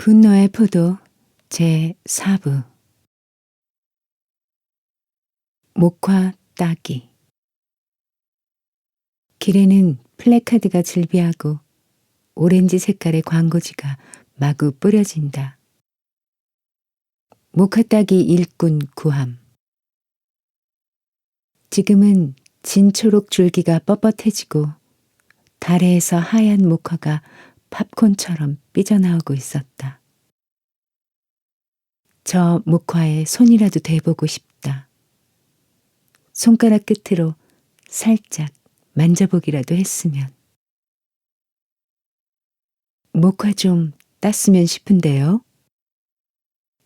분노의 포도 제4부 목화 따기. 길에는 플래카드가 즐비하고 오렌지 색깔의 광고지가 마구 뿌려진다. 목화 따기 일꾼 구함. 지금은 진초록 줄기가 뻣뻣해지고 다래에서 하얀 목화가 팝콘처럼 삐져나오고 있었다. 저 목화에 손이라도 대보고 싶다. 손가락 끝으로 살짝 만져보기라도 했으면. 목화 좀 땄으면 싶은데요.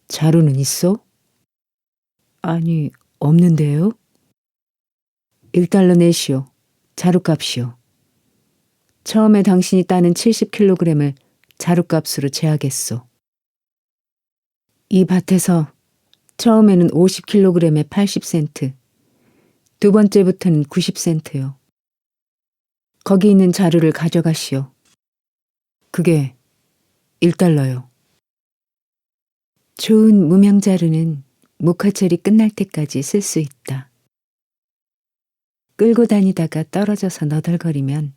자루는 있어? 아니, 없는데요. 1달러 내시오. 자루값이오. 처음에 당신이 따는 70kg을 자루값으로 재하겠소. 이 밭에서 처음에는 50kg에 80센트, 두 번째부터는 90센트요. 거기 있는 자루를 가져가시오. 그게 1달러요. 좋은 무명자루는 목화철이 끝날 때까지 쓸 수 있다. 끌고 다니다가 떨어져서 너덜거리면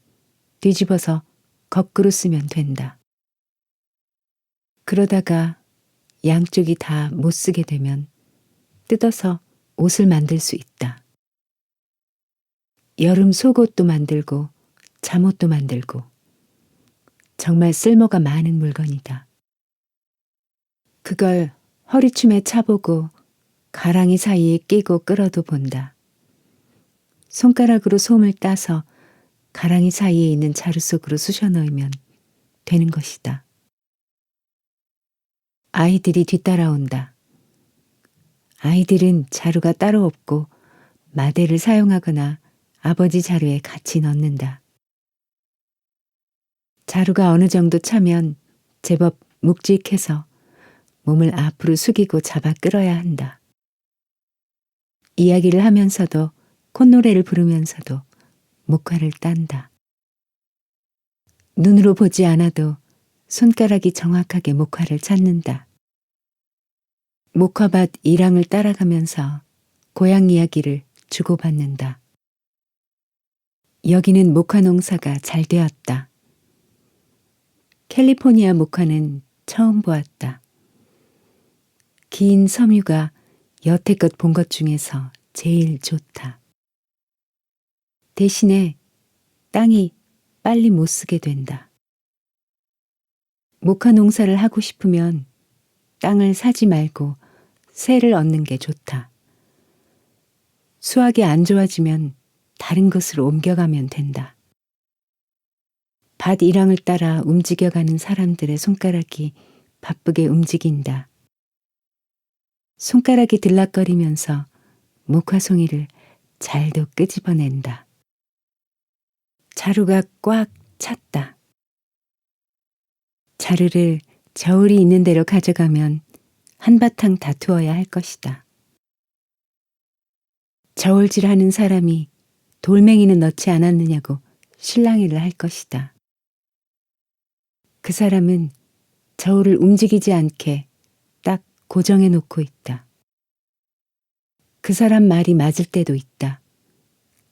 뒤집어서 거꾸로 쓰면 된다. 그러다가 양쪽이 다 못 쓰게 되면 뜯어서 옷을 만들 수 있다. 여름 속옷도 만들고 잠옷도 만들고 정말 쓸모가 많은 물건이다. 그걸 허리춤에 차보고 가랑이 사이에 끼고 끌어도 본다. 손가락으로 솜을 따서 가랑이 사이에 있는 자루 속으로 쑤셔 넣으면 되는 것이다. 아이들이 뒤따라온다. 아이들은 자루가 따로 없고 마대를 사용하거나 아버지 자루에 같이 넣는다. 자루가 어느 정도 차면 제법 묵직해서 몸을 앞으로 숙이고 잡아 끌어야 한다. 이야기를 하면서도 콧노래를 부르면서도 목화를 딴다. 눈으로 보지 않아도 손가락이 정확하게 목화를 찾는다. 목화밭 일항을 따라가면서 고향 이야기를 주고받는다. 여기는 목화 농사가 잘 되었다. 캘리포니아 목화는 처음 보았다. 긴 섬유가 여태껏 본 것 중에서 제일 좋다. 대신에 땅이 빨리 못 쓰게 된다. 목화 농사를 하고 싶으면 땅을 사지 말고 새를 얻는 게 좋다. 수확이 안 좋아지면 다른 곳으로 옮겨가면 된다. 밭 일항을 따라 움직여가는 사람들의 손가락이 바쁘게 움직인다. 손가락이 들락거리면서 목화송이를 잘도 끄집어낸다. 자루가 꽉 찼다. 자루를 저울이 있는 대로 가져가면 한바탕 다투어야 할 것이다. 저울질하는 사람이 돌멩이는 넣지 않았느냐고 실랑이를 할 것이다. 그 사람은 저울을 움직이지 않게 딱 고정해 놓고 있다. 그 사람 말이 맞을 때도 있다.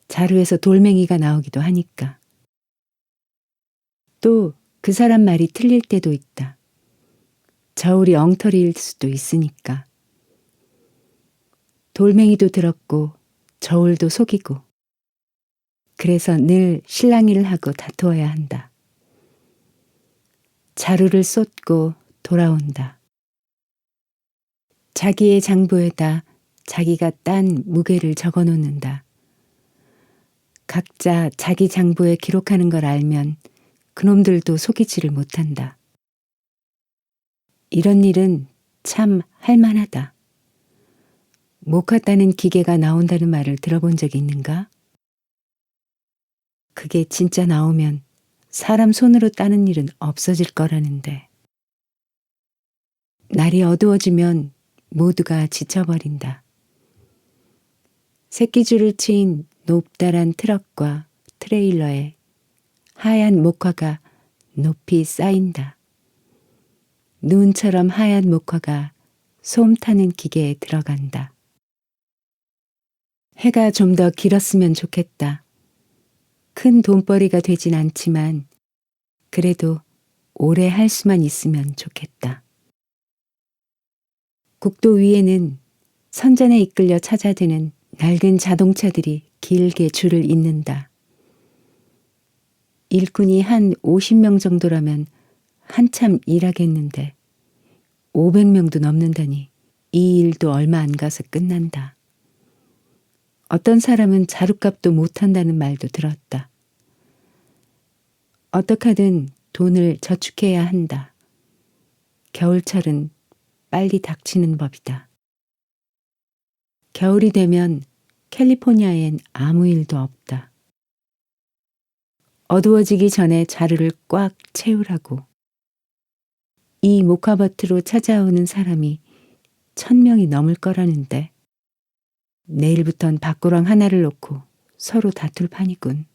자루에서 돌멩이가 나오기도 하니까. 또 그 사람 말이 틀릴 때도 있다. 저울이 엉터리일 수도 있으니까. 돌멩이도 들었고 저울도 속이고. 그래서 늘 실랑이를 하고 다투어야 한다. 자루를 쏟고 돌아온다. 자기의 장부에다 자기가 딴 무게를 적어 놓는다. 각자 자기 장부에 기록하는 걸 알면 그놈들도 속이지를 못한다. 이런 일은 참 할만하다. 목화 따는 기계가 나온다는 말을 들어본 적이 있는가? 그게 진짜 나오면 사람 손으로 따는 일은 없어질 거라는데. 날이 어두워지면 모두가 지쳐버린다. 새끼줄을 트인 높다란 트럭과 트레일러에 하얀 목화가 높이 쌓인다. 눈처럼 하얀 목화가 솜 타는 기계에 들어간다. 해가 좀 더 길었으면 좋겠다. 큰 돈벌이가 되진 않지만 그래도 오래 할 수만 있으면 좋겠다. 국도 위에는 선전에 이끌려 찾아드는 낡은 자동차들이 길게 줄을 잇는다. 일꾼이 한 50명 정도라면 한참 일하겠는데 500명도 넘는다니 이 일도 얼마 안 가서 끝난다. 어떤 사람은 자룻값도 못한다는 말도 들었다. 어떡하든 돈을 저축해야 한다. 겨울철은 빨리 닥치는 법이다. 겨울이 되면 캘리포니아엔 아무 일도 없다. 어두워지기 전에 자루를 꽉 채우라고. 이 모카버트로 찾아오는 사람이 1000명이 넘을 거라는데 내일부턴 밥구렁 하나를 놓고 서로 다툴 판이군.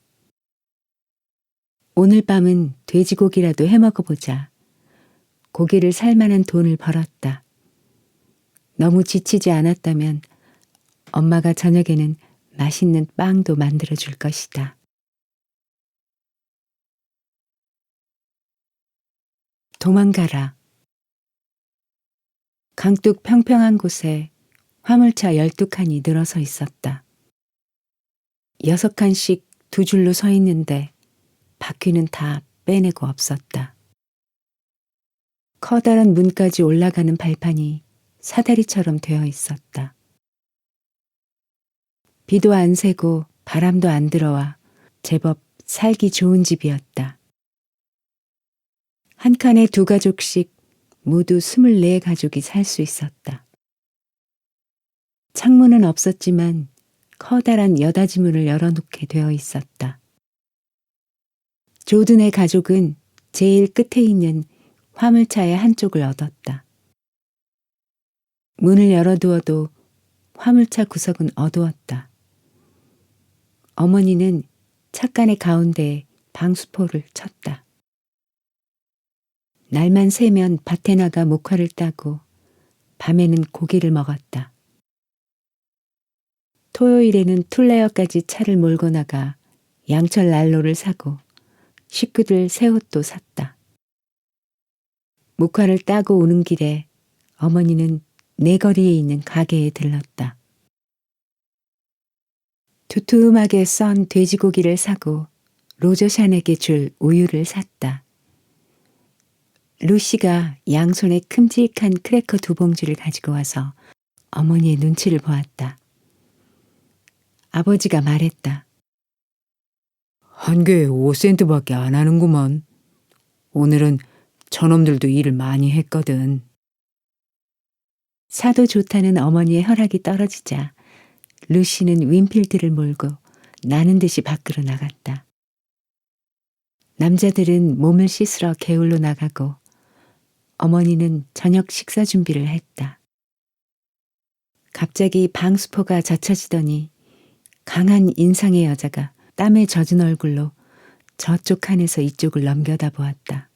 오늘 밤은 돼지고기라도 해먹어보자. 고기를 살 만한 돈을 벌었다. 너무 지치지 않았다면 엄마가 저녁에는 맛있는 빵도 만들어줄 것이다. 도망가라. 강둑 평평한 곳에 화물차 12칸이 늘어서 있었다. 6칸씩 두 줄로 서 있는데 바퀴는 다 빼내고 없었다. 커다란 문까지 올라가는 발판이 사다리처럼 되어 있었다. 비도 안 새고 바람도 안 들어와 제법 살기 좋은 집이었다. 한 칸에 2가족씩 모두 24가족이 살 수 있었다. 창문은 없었지만 커다란 여닫이 문을 열어놓게 되어 있었다. 조든의 가족은 제일 끝에 있는 화물차의 한쪽을 얻었다. 문을 열어두어도 화물차 구석은 어두웠다. 어머니는 찻간의 가운데에 방수포를 쳤다. 날만 새면 밭에 나가 목화를 따고 밤에는 고기를 먹었다. 토요일에는 툴레어까지 차를 몰고 나가 양철 난로를 사고 식구들 새 옷도 샀다. 목화를 따고 오는 길에 어머니는 내거리에 있는 가게에 들렀다. 두툼하게 썬 돼지고기를 사고 로저샨에게 줄 우유를 샀다. 루시가 양손에 큼직한 크래커 2봉지를 가지고 와서 어머니의 눈치를 보았다. 아버지가 말했다. 한 개에 5센트밖에 안 하는구먼. 오늘은 저놈들도 일을 많이 했거든. 사도 좋다는 어머니의 허락이 떨어지자 루시는 윈필드를 몰고 나는 듯이 밖으로 나갔다. 남자들은 몸을 씻으러 개울로 나가고 어머니는 저녁 식사 준비를 했다. 갑자기 방수포가 젖혀지더니 강한 인상의 여자가 땀에 젖은 얼굴로 저쪽 칸에서 이쪽을 넘겨다 보았다.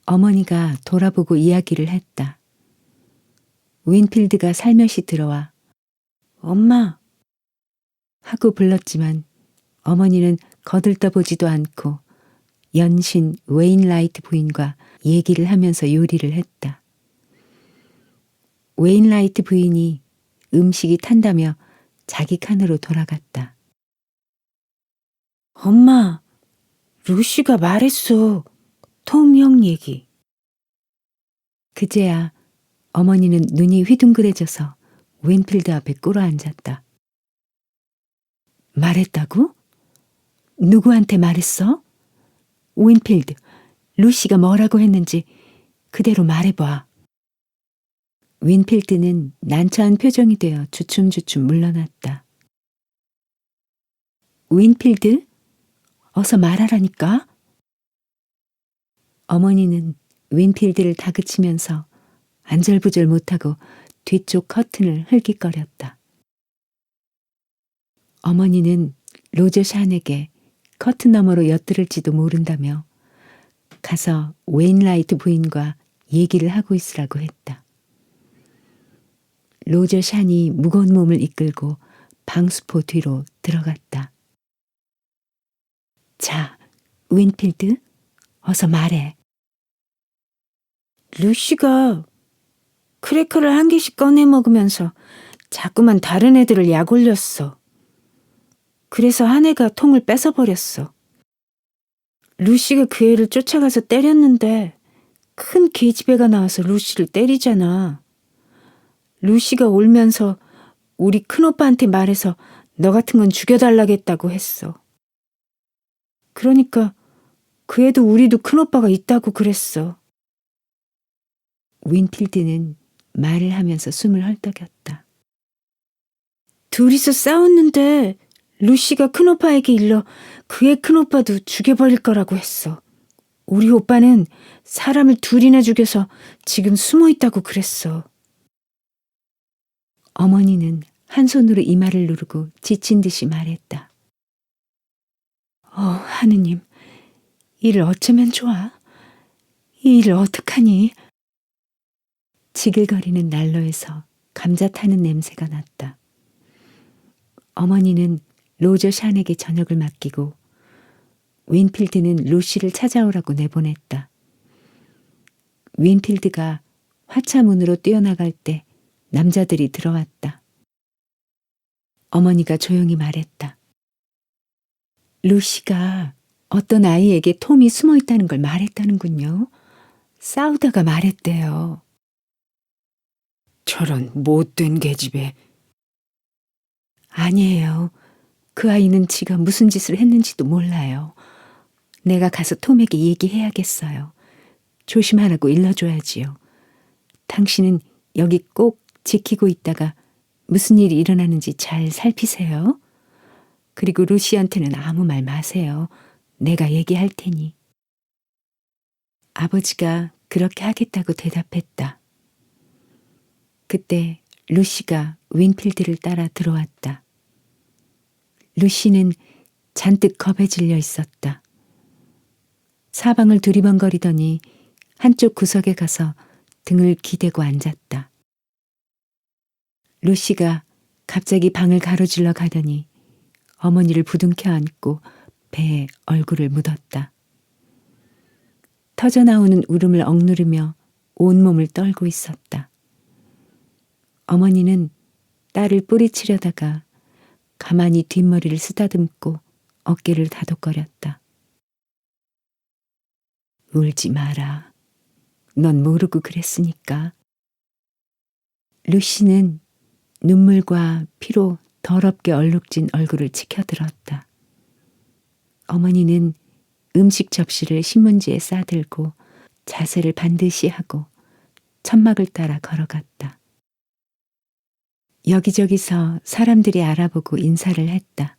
어머니가 돌아보고 이야기를 했다. 윈필드가 살며시 들어와 엄마 하고 불렀지만 어머니는 거들떠보지도 않고 연신 웨인라이트 부인과 얘기를 하면서 요리를 했다. 웨인라이트 부인이 음식이 탄다며 자기 칸으로 돌아갔다. 엄마, 루시가 말했어. 톰 형 얘기. 그제야 어머니는 눈이 휘둥그레져서 윈필드 앞에 꿇어앉았다. 말했다고? 누구한테 말했어? 윈필드, 루시가 뭐라고 했는지 그대로 말해봐. 윈필드는 난처한 표정이 되어 주춤주춤 물러났다. 윈필드? 어서 말하라니까? 어머니는 윈필드를 다그치면서 안절부절 못하고 뒤쪽 커튼을 흘깃거렸다. 어머니는 로저 샨에게 커튼 너머로 엿들을지도 모른다며 가서 웨인라이트 부인과 얘기를 하고 있으라고 했다. 로저 샨이 무거운 몸을 이끌고 방수포 뒤로 들어갔다. 자, 윈필드, 어서 말해. 루시가 크래커를 한 개씩 꺼내 먹으면서 자꾸만 다른 애들을 약 올렸어. 그래서 한 애가 통을 뺏어버렸어. 루시가 그 애를 쫓아가서 때렸는데 큰 계집애가 나와서 루시를 때리잖아. 루시가 울면서 우리 큰오빠한테 말해서 너 같은 건 죽여달라겠다고 했어. 그러니까 그 애도 우리도 큰오빠가 있다고 그랬어. 윈필드는 말을 하면서 숨을 헐떡였다. 둘이서 싸웠는데 루시가 큰오빠에게 일러 그의 큰오빠도 죽여버릴 거라고 했어. 우리 오빠는 사람을 둘이나 죽여서 지금 숨어 있다고 그랬어. 어머니는 한 손으로 이마를 누르고 지친 듯이 말했다. 하느님, 이를 어쩌면 좋아? 이 일을 어떡하니? 지글거리는 난로에서 감자 타는 냄새가 났다. 어머니는 로저 샨에게 저녁을 맡기고 윈필드는 루시를 찾아오라고 내보냈다. 윈필드가 화차문으로 뛰어나갈 때 남자들이 들어왔다. 어머니가 조용히 말했다. 루시가 어떤 아이에게 톰이 숨어 있다는 걸 말했다는군요. 싸우다가 말했대요. 저런 못된 계집애. 아니에요. 그 아이는 지가 무슨 짓을 했는지도 몰라요. 내가 가서 톰에게 얘기해야겠어요. 조심하라고 일러줘야지요. 당신은 여기 꼭 지키고 있다가 무슨 일이 일어나는지 잘 살피세요. 그리고 루시한테는 아무 말 마세요. 내가 얘기할 테니. 아버지가 그렇게 하겠다고 대답했다. 그때 루시가 윈필드를 따라 들어왔다. 루시는 잔뜩 겁에 질려 있었다. 사방을 두리번거리더니 한쪽 구석에 가서 등을 기대고 앉았다. 루시가 갑자기 방을 가로질러 가더니 어머니를 부둥켜 안고 배에 얼굴을 묻었다. 터져나오는 울음을 억누르며 온몸을 떨고 있었다. 어머니는 딸을 뿌리치려다가 가만히 뒷머리를 쓰다듬고 어깨를 다독거렸다. 울지 마라. 넌 모르고 그랬으니까. 루시는 눈물과 피로 더럽게 얼룩진 얼굴을 치켜들었다. 어머니는 음식 접시를 신문지에 싸들고 자세를 반드시 하고 천막을 따라 걸어갔다. 여기저기서 사람들이 알아보고 인사를 했다.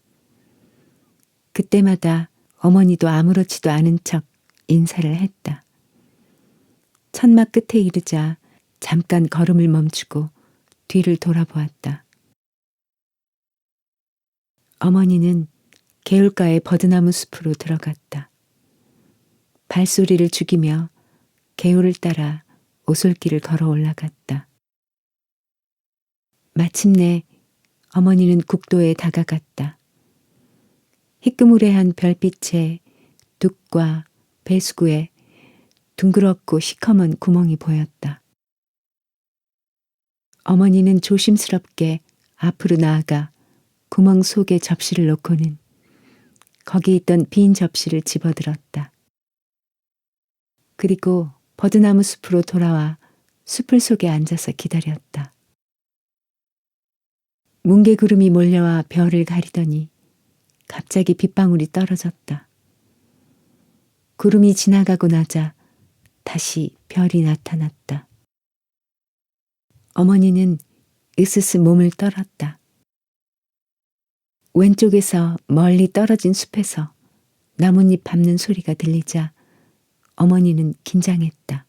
그때마다 어머니도 아무렇지도 않은 척 인사를 했다. 천막 끝에 이르자 잠깐 걸음을 멈추고 뒤를 돌아보았다. 어머니는 개울가의 버드나무 숲으로 들어갔다. 발소리를 죽이며 개울을 따라 오솔길을 걸어 올라갔다. 마침내 어머니는 국도에 다가갔다. 희끄무레한 별빛에 둑과 배수구에 둥그렇고 시커먼 구멍이 보였다. 어머니는 조심스럽게 앞으로 나아가 구멍 속에 접시를 놓고는 거기 있던 빈 접시를 집어들었다. 그리고 버드나무 숲으로 돌아와 숲을 속에 앉아서 기다렸다. 뭉게구름이 몰려와 별을 가리더니 갑자기 빗방울이 떨어졌다. 구름이 지나가고 나자 다시 별이 나타났다. 어머니는 으스스 몸을 떨었다. 왼쪽에서 멀리 떨어진 숲에서 나뭇잎 밟는 소리가 들리자 어머니는 긴장했다.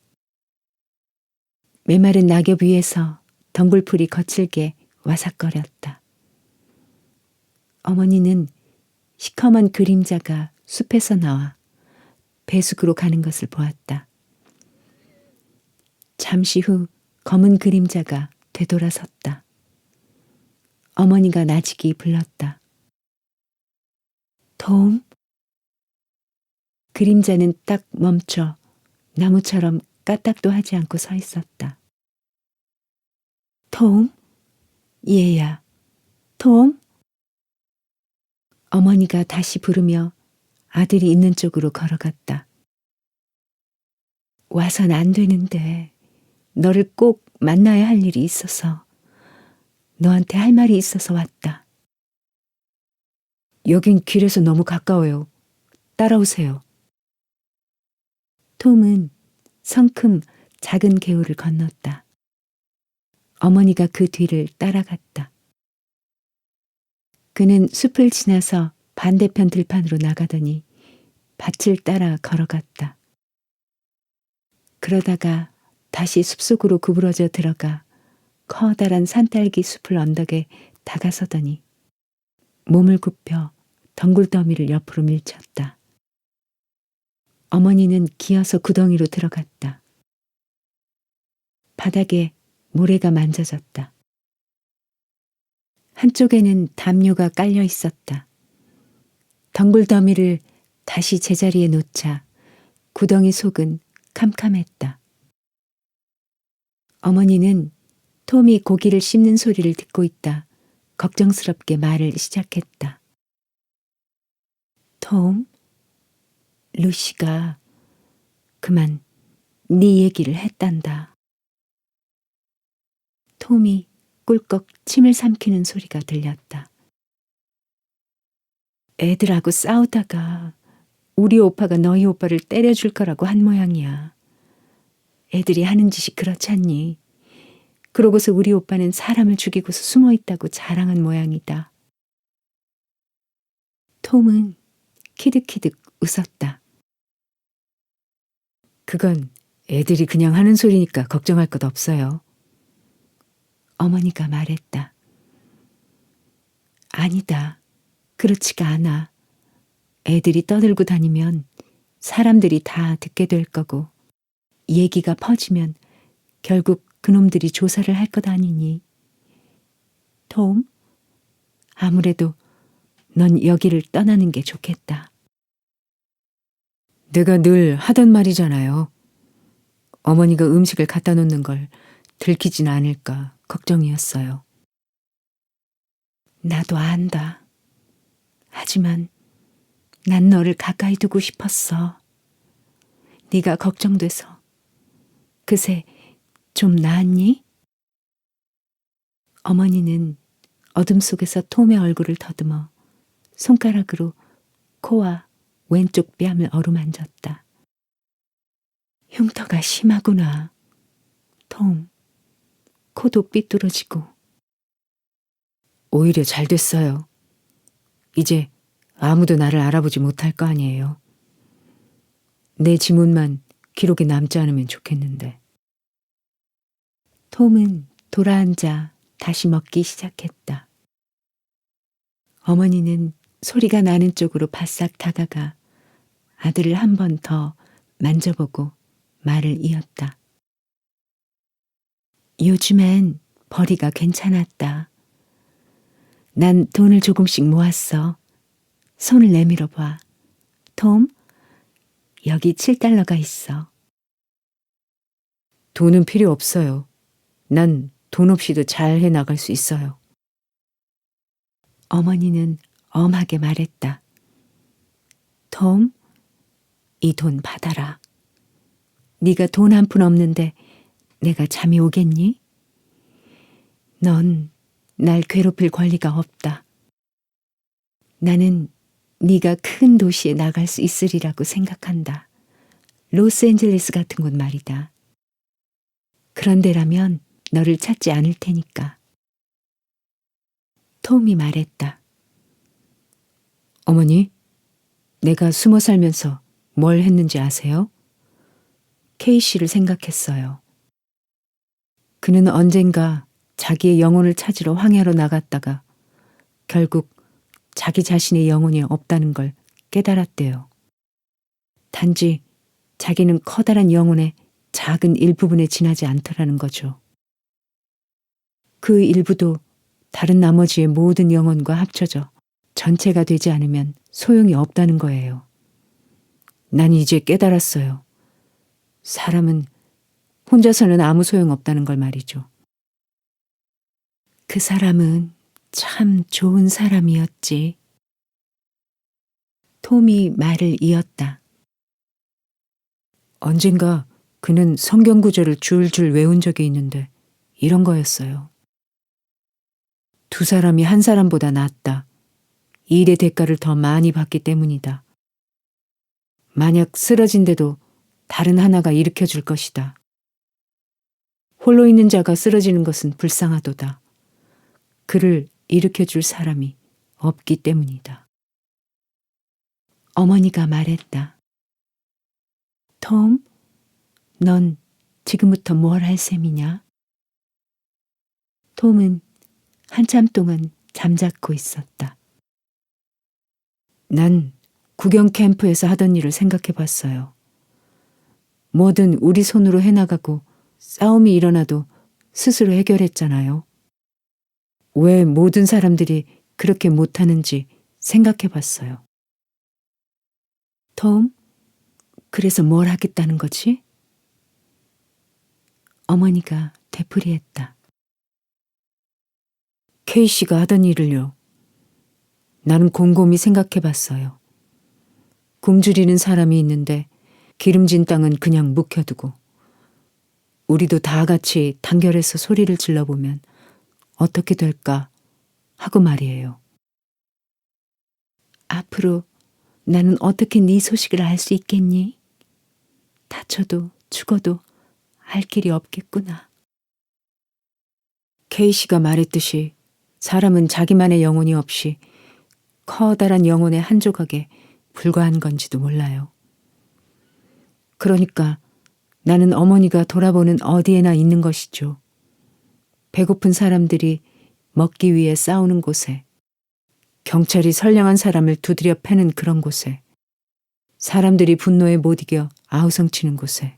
메마른 낙엽 위에서 덩굴풀이 거칠게 와삭거렸다. 어머니는 시커먼 그림자가 숲에서 나와 배숙으로 가는 것을 보았다. 잠시 후 검은 그림자가 되돌아섰다. 어머니가 나직이 불렀다. 톰? 그림자는 딱 멈춰 나무처럼 까딱도 하지 않고 서 있었다. 톰? 얘야, 톰? 어머니가 다시 부르며 아들이 있는 쪽으로 걸어갔다. 와선 안 되는데 너를 꼭 만나야 할 일이 있어서 너한테 할 말이 있어서 왔다. 여긴 길에서 너무 가까워요. 따라오세요. 톰은 성큼 작은 개울을 건넜다. 어머니가 그 뒤를 따라갔다. 그는 숲을 지나서 반대편 들판으로 나가더니 밭을 따라 걸어갔다. 그러다가 다시 숲속으로 구부러져 들어가 커다란 산딸기 숲을 언덕에 다가서더니 몸을 굽혀 덩굴더미를 옆으로 밀쳤다. 어머니는 기어서 구덩이로 들어갔다. 바닥에 모래가 만져졌다. 한쪽에는 담요가 깔려 있었다. 덩굴더미를 다시 제자리에 놓자 구덩이 속은 캄캄했다. 어머니는 톰이 고기를 씹는 소리를 듣고 있다 걱정스럽게 말을 시작했다. 톰, 루시가 그만 네 얘기를 했단다. 톰이 꿀꺽 침을 삼키는 소리가 들렸다. 애들하고 싸우다가 우리 오빠가 너희 오빠를 때려줄 거라고 한 모양이야. 애들이 하는 짓이 그렇잖니. 그러고서 우리 오빠는 사람을 죽이고서 숨어 있다고 자랑한 모양이다. 톰은 키득키득 웃었다. 그건 애들이 그냥 하는 소리니까 걱정할 것 없어요. 어머니가 말했다. 아니다. 그렇지가 않아. 애들이 떠들고 다니면 사람들이 다 듣게 될 거고 얘기가 퍼지면 결국 그놈들이 조사를 할 것 아니니. 톰, 아무래도 넌 여기를 떠나는 게 좋겠다. 내가 늘 하던 말이잖아요. 어머니가 음식을 갖다 놓는 걸 들키진 않을까 걱정이었어요. 나도 안다. 하지만 난 너를 가까이 두고 싶었어. 네가 걱정돼서. 그새 좀 나았니? 어머니는 어둠 속에서 톰의 얼굴을 더듬어 손가락으로 코와 왼쪽 뺨을 어루만졌다. 흉터가 심하구나. 톰, 코도 삐뚤어지고. 오히려 잘 됐어요. 이제 아무도 나를 알아보지 못할 거 아니에요. 내 지문만 기록에 남지 않으면 좋겠는데. 톰은 돌아앉아 다시 먹기 시작했다. 어머니는 소리가 나는 쪽으로 바싹 다가가 아들을 한 번 더 만져보고 말을 이었다. 요즘엔 벌이가 괜찮았다. 난 돈을 조금씩 모았어. 손을 내밀어 봐. 톰, 여기 7달러가 있어. 돈은 필요 없어요. 난 돈 없이도 잘 해나갈 수 있어요. 어머니는 엄하게 말했다. 톰, 이 돈 받아라. 네가 돈 한 푼 없는데 내가 잠이 오겠니? 넌 날 괴롭힐 권리가 없다. 나는 네가 큰 도시에 나갈 수 있으리라고 생각한다. 로스앤젤레스 같은 곳 말이다. 그런 데라면 너를 찾지 않을 테니까. 톰이 말했다. 어머니, 내가 숨어 살면서 뭘 했는지 아세요? 케이씨를 생각했어요. 그는 언젠가 자기의 영혼을 찾으러 황야로 나갔다가 결국 자기 자신의 영혼이 없다는 걸 깨달았대요. 단지 자기는 커다란 영혼의 작은 일부분에 지나지 않더라는 거죠. 그 일부도 다른 나머지의 모든 영혼과 합쳐져 전체가 되지 않으면 소용이 없다는 거예요. 난 이제 깨달았어요. 사람은 혼자서는 아무 소용 없다는 걸 말이죠. 그 사람은 참 좋은 사람이었지. 톰이 말을 이었다. 언젠가 그는 성경 구절을 줄줄 외운 적이 있는데 이런 거였어요. 두 사람이 한 사람보다 낫다. 일의 대가를 더 많이 받기 때문이다. 만약 쓰러진데도 다른 하나가 일으켜 줄 것이다. 홀로 있는 자가 쓰러지는 것은 불쌍하도다. 그를 일으켜 줄 사람이 없기 때문이다. 어머니가 말했다. 톰, 넌 지금부터 뭘 할 셈이냐? 톰은 한참 동안 잠자코 있었다. 난 구경 캠프에서 하던 일을 생각해 봤어요. 뭐든 우리 손으로 해나가고 싸움이 일어나도 스스로 해결했잖아요. 왜 모든 사람들이 그렇게 못하는지 생각해 봤어요. 톰, 그래서 뭘 하겠다는 거지? 어머니가 되풀이했다. 케이씨가 하던 일을요. 나는 곰곰이 생각해 봤어요. 굶주리는 사람이 있는데 기름진 땅은 그냥 묵혀두고 우리도 다 같이 단결해서 소리를 질러보면 어떻게 될까 하고 말이에요. 앞으로 나는 어떻게 네 소식을 알 수 있겠니? 다쳐도 죽어도 알 길이 없겠구나. 케이씨가 말했듯이 사람은 자기만의 영혼이 없이 커다란 영혼의 한 조각에 불과한 건지도 몰라요. 그러니까 나는 어머니가 돌아보는 어디에나 있는 것이죠. 배고픈 사람들이 먹기 위해 싸우는 곳에, 경찰이 선량한 사람을 두드려 패는 그런 곳에, 사람들이 분노에 못 이겨 아우성치는 곳에,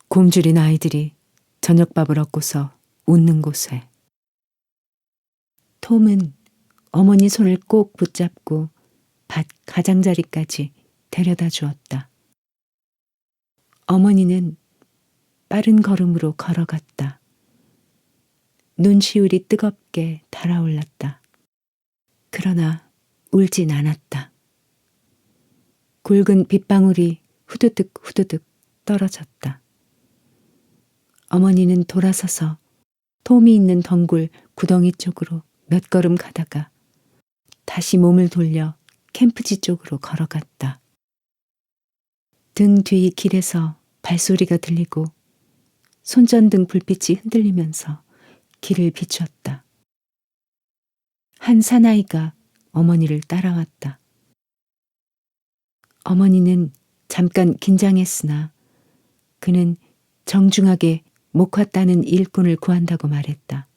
굶주린 아이들이 저녁밥을 얻고서 웃는 곳에. 톰은 어머니 손을 꼭 붙잡고 밭 가장자리까지 데려다 주었다. 어머니는 빠른 걸음으로 걸어갔다. 눈시울이 뜨겁게 달아올랐다. 그러나 울진 않았다. 굵은 빗방울이 후두득 후두득 떨어졌다. 어머니는 돌아서서 톰이 있는 덩굴 구덩이 쪽으로 몇 걸음 가다가 다시 몸을 돌려 캠프지 쪽으로 걸어갔다. 등 뒤 길에서 발소리가 들리고 손전등 불빛이 흔들리면서 길을 비췄다. 한 사나이가 어머니를 따라왔다. 어머니는 잠깐 긴장했으나 그는 정중하게 목화 따는 일꾼을 구한다고 말했다.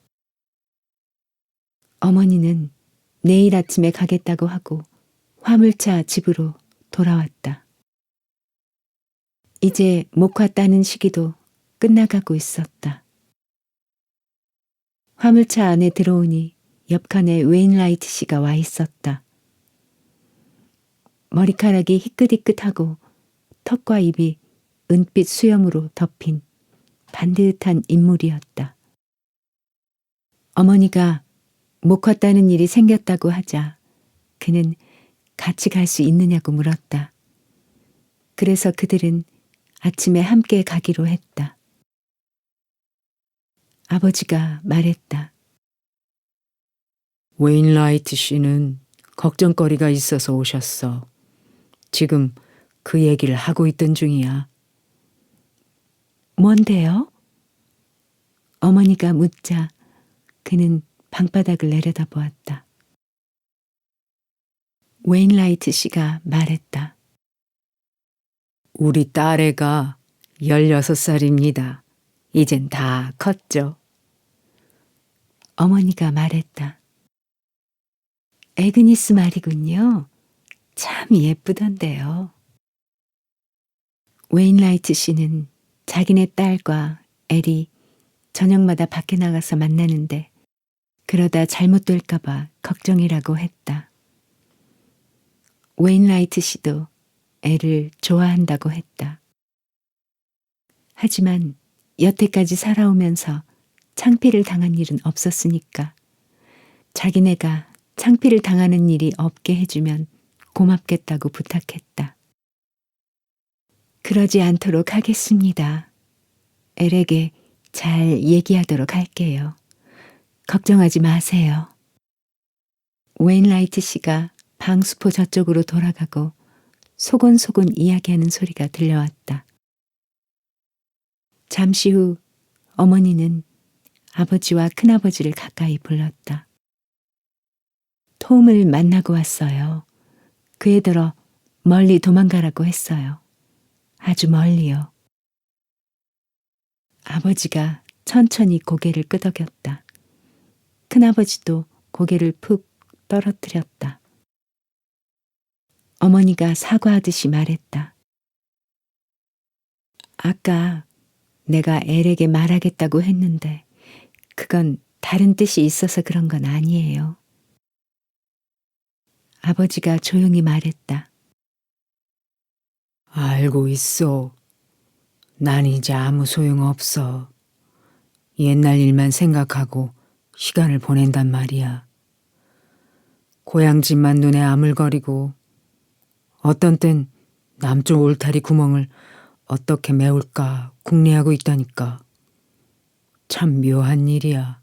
어머니는 내일 아침에 가겠다고 하고 화물차 집으로 돌아왔다. 이제 목화 따는 시기도 끝나가고 있었다. 화물차 안에 들어오니 옆칸에 웨인라이트 씨가 와 있었다. 머리카락이 희끗희끗하고 턱과 입이 은빛 수염으로 덮인 반듯한 인물이었다. 어머니가 목화 따는 일이 생겼다고 하자 그는 같이 갈 수 있느냐고 물었다. 그래서 그들은 아침에 함께 가기로 했다. 아버지가 말했다. 웨인라이트 씨는 걱정거리가 있어서 오셨어. 지금 그 얘기를 하고 있던 중이야. 뭔데요? 어머니가 묻자 그는 방바닥을 내려다보았다. 웨인라이트 씨가 말했다. 우리 딸애가 16살입니다. 이젠 다 컸죠. 어머니가 말했다. 애그니스 말이군요. 참 예쁘던데요. 웨인라이트 씨는 자기네 딸과 엘이 저녁마다 밖에 나가서 만나는데 그러다 잘못될까봐 걱정이라고 했다. 웨인라이트 씨도 애를 좋아한다고 했다. 하지만 여태까지 살아오면서 창피를 당한 일은 없었으니까 자기네가 창피를 당하는 일이 없게 해주면 고맙겠다고 부탁했다. 그러지 않도록 하겠습니다. 엘에게 잘 얘기하도록 할게요. 걱정하지 마세요. 웨인라이트 씨가 방수포 저쪽으로 돌아가고 소곤소곤 이야기하는 소리가 들려왔다. 잠시 후 어머니는 아버지와 큰아버지를 가까이 불렀다. 톰을 만나고 왔어요. 그 애들어 멀리 도망가라고 했어요. 아주 멀리요. 아버지가 천천히 고개를 끄덕였다. 큰아버지도 고개를 푹 떨어뜨렸다. 어머니가 사과하듯이 말했다. 아까 내가 엘에게 말하겠다고 했는데 그건 다른 뜻이 있어서 그런 건 아니에요. 아버지가 조용히 말했다. 알고 있어. 난 이제 아무 소용없어. 옛날 일만 생각하고 시간을 보낸단 말이야. 고향 집만 눈에 아물거리고 어떤 땐 남쪽 울타리 구멍을 어떻게 메울까 궁리하고 있다니까. 참 묘한 일이야.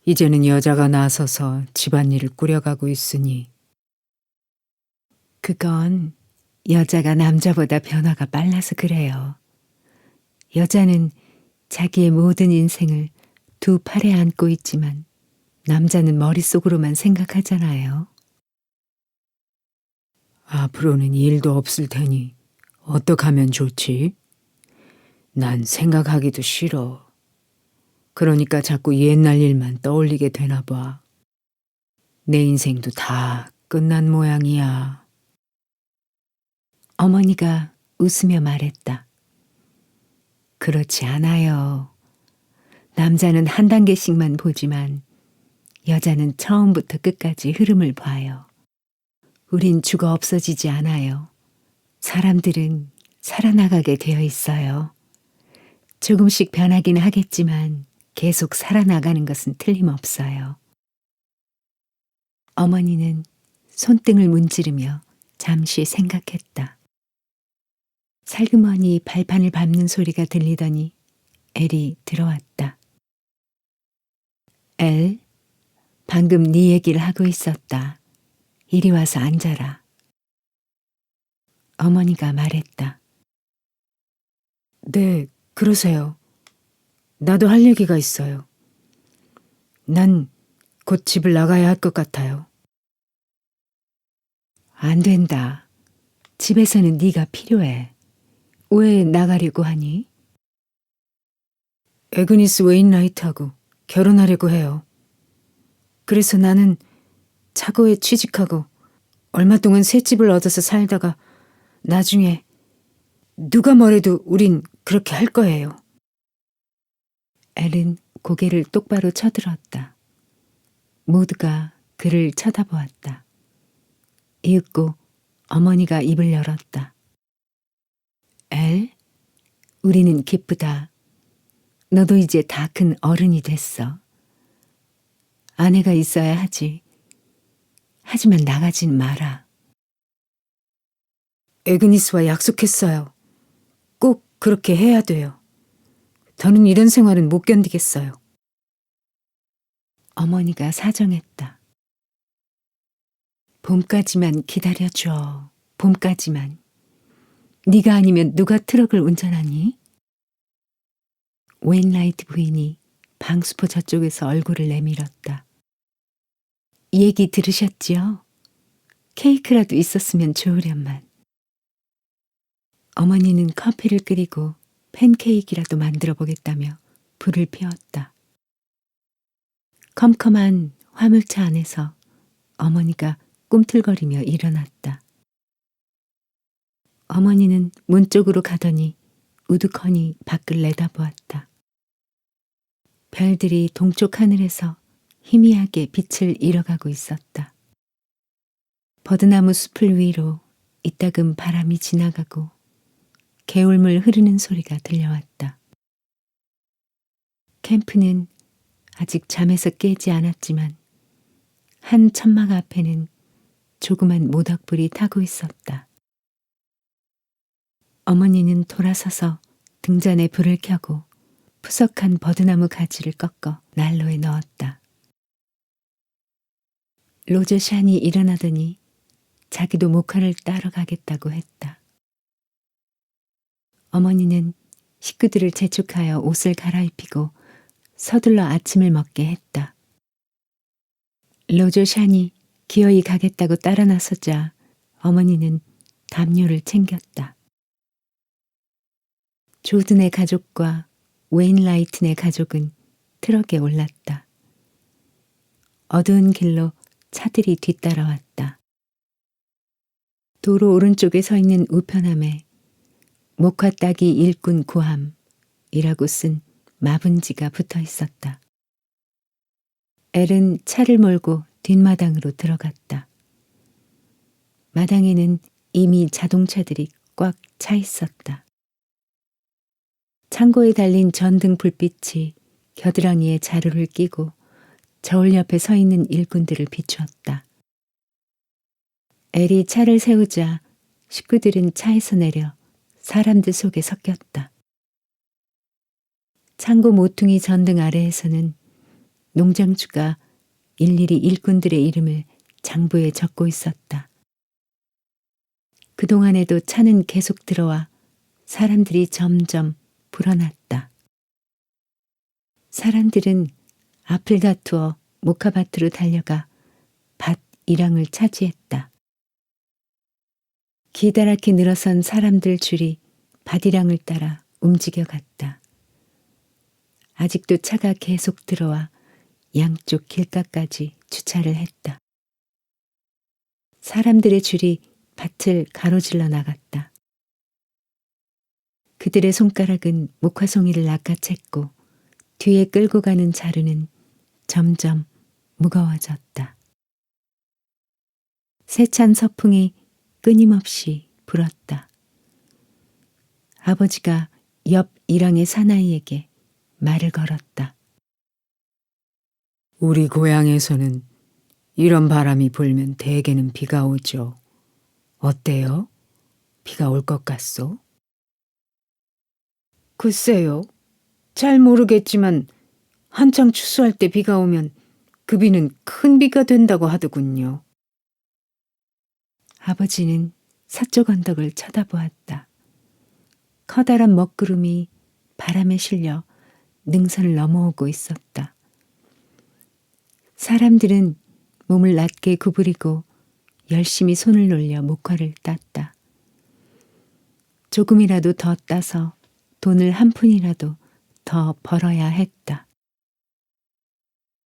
이제는 여자가 나서서 집안일을 꾸려가고 있으니 그건 여자가 남자보다 변화가 빨라서 그래요. 여자는 자기의 모든 인생을 두 팔에 안고 있지만 남자는 머릿속으로만 생각하잖아요. 앞으로는 일도 없을 테니 어떡 하면 좋지? 난 생각하기도 싫어. 그러니까 자꾸 옛날 일만 떠올리게 되나 봐. 내 인생도 다 끝난 모양이야. 어머니가 웃으며 말했다. 그렇지 않아요. 남자는 한 단계씩만 보지만 여자는 처음부터 끝까지 흐름을 봐요. 우린 죽어 없어지지 않아요. 사람들은 살아나가게 되어 있어요. 조금씩 변하긴 하겠지만 계속 살아나가는 것은 틀림없어요. 어머니는 손등을 문지르며 잠시 생각했다. 살그머니 발판을 밟는 소리가 들리더니 엘이 들어왔다. 엘, 방금 네 얘기를 하고 있었다. 이리 와서 앉아라. 어머니가 말했다. 네, 그러세요. 나도 할 얘기가 있어요. 난 곧 집을 나가야 할 것 같아요. 안 된다. 집에서는 네가 필요해. 왜 나가려고 하니? 에그니스 웨인라이트하고 결혼하려고 해요. 그래서 나는 차고에 취직하고 얼마 동안 새 집을 얻어서 살다가 나중에 누가 뭐래도 우린 그렇게 할 거예요. 엘은 고개를 똑바로 쳐들었다. 모두가 그를 쳐다보았다. 이윽고 어머니가 입을 열었다. 엘, 우리는 기쁘다. 너도 이제 다 큰 어른이 됐어. 아내가 있어야 하지. 하지만 나가진 마라. 에그니스와 약속했어요. 꼭 그렇게 해야 돼요. 더는 이런 생활은 못 견디겠어요. 어머니가 사정했다. 봄까지만 기다려줘. 봄까지만. 네가 아니면 누가 트럭을 운전하니? 웨인라이트 부인이 방수포 저쪽에서 얼굴을 내밀었다. 얘기 들으셨지요? 케이크라도 있었으면 좋으련만. 어머니는 커피를 끓이고 팬케이크라도 만들어 보겠다며 불을 피웠다. 컴컴한 화물차 안에서 어머니가 꿈틀거리며 일어났다. 어머니는 문 쪽으로 가더니 우두커니 밖을 내다보았다. 별들이 동쪽 하늘에서 희미하게 빛을 잃어가고 있었다. 버드나무 숲을 위로 이따금 바람이 지나가고 개울물 흐르는 소리가 들려왔다. 캠프는 아직 잠에서 깨지 않았지만 한 천막 앞에는 조그만 모닥불이 타고 있었다. 어머니는 돌아서서 등잔에 불을 켜고 푸석한 버드나무 가지를 꺾어 난로에 넣었다. 로저 샨이 일어나더니 자기도 목화를 따러 가겠다고 했다. 어머니는 식구들을 재촉하여 옷을 갈아입히고 서둘러 아침을 먹게 했다. 로저 샨이 기어이 가겠다고 따라 나서자 어머니는 담요를 챙겼다. 조든의 가족과 웨인라이튼의 가족은 트럭에 올랐다. 어두운 길로 차들이 뒤따라왔다. 도로 오른쪽에 서 있는 우편함에 목화 따기 일꾼 구함이라고 쓴 마분지가 붙어 있었다. 엘은 차를 몰고 뒷마당으로 들어갔다. 마당에는 이미 자동차들이 꽉 차 있었다. 창고에 달린 전등 불빛이 겨드랑이에 자루를 끼고 저울 옆에 서 있는 일꾼들을 비추었다. 엘이 차를 세우자 식구들은 차에서 내려 사람들 속에 섞였다. 창고 모퉁이 전등 아래에서는 농장주가 일일이 일꾼들의 이름을 장부에 적고 있었다. 그동안에도 차는 계속 들어와 사람들이 점점 불어났다. 사람들은 앞을 다투어 목화밭으로 달려가 밭 일항을 차지했다. 기다랗게 늘어선 사람들 줄이 밭일항을 따라 움직여갔다. 아직도 차가 계속 들어와 양쪽 길가까지 주차를 했다. 사람들의 줄이 밭을 가로질러 나갔다. 그들의 손가락은 목화송이를 낚아챘고 뒤에 끌고 가는 자루는 점점 무거워졌다. 세찬 서풍이 끊임없이 불었다. 아버지가 옆 일항의 사나이에게 말을 걸었다. 우리 고향에서는 이런 바람이 불면 대개는 비가 오죠. 어때요? 비가 올 것 같소? 글쎄요. 잘 모르겠지만 한창 추수할 때 비가 오면 그 비는 큰 비가 된다고 하더군요. 아버지는 서쪽 언덕을 쳐다보았다. 커다란 먹구름이 바람에 실려 능선을 넘어오고 있었다. 사람들은 몸을 낮게 구부리고 열심히 손을 놀려 목화를 땄다. 조금이라도 더 따서 돈을 한 푼이라도 더 벌어야 했다.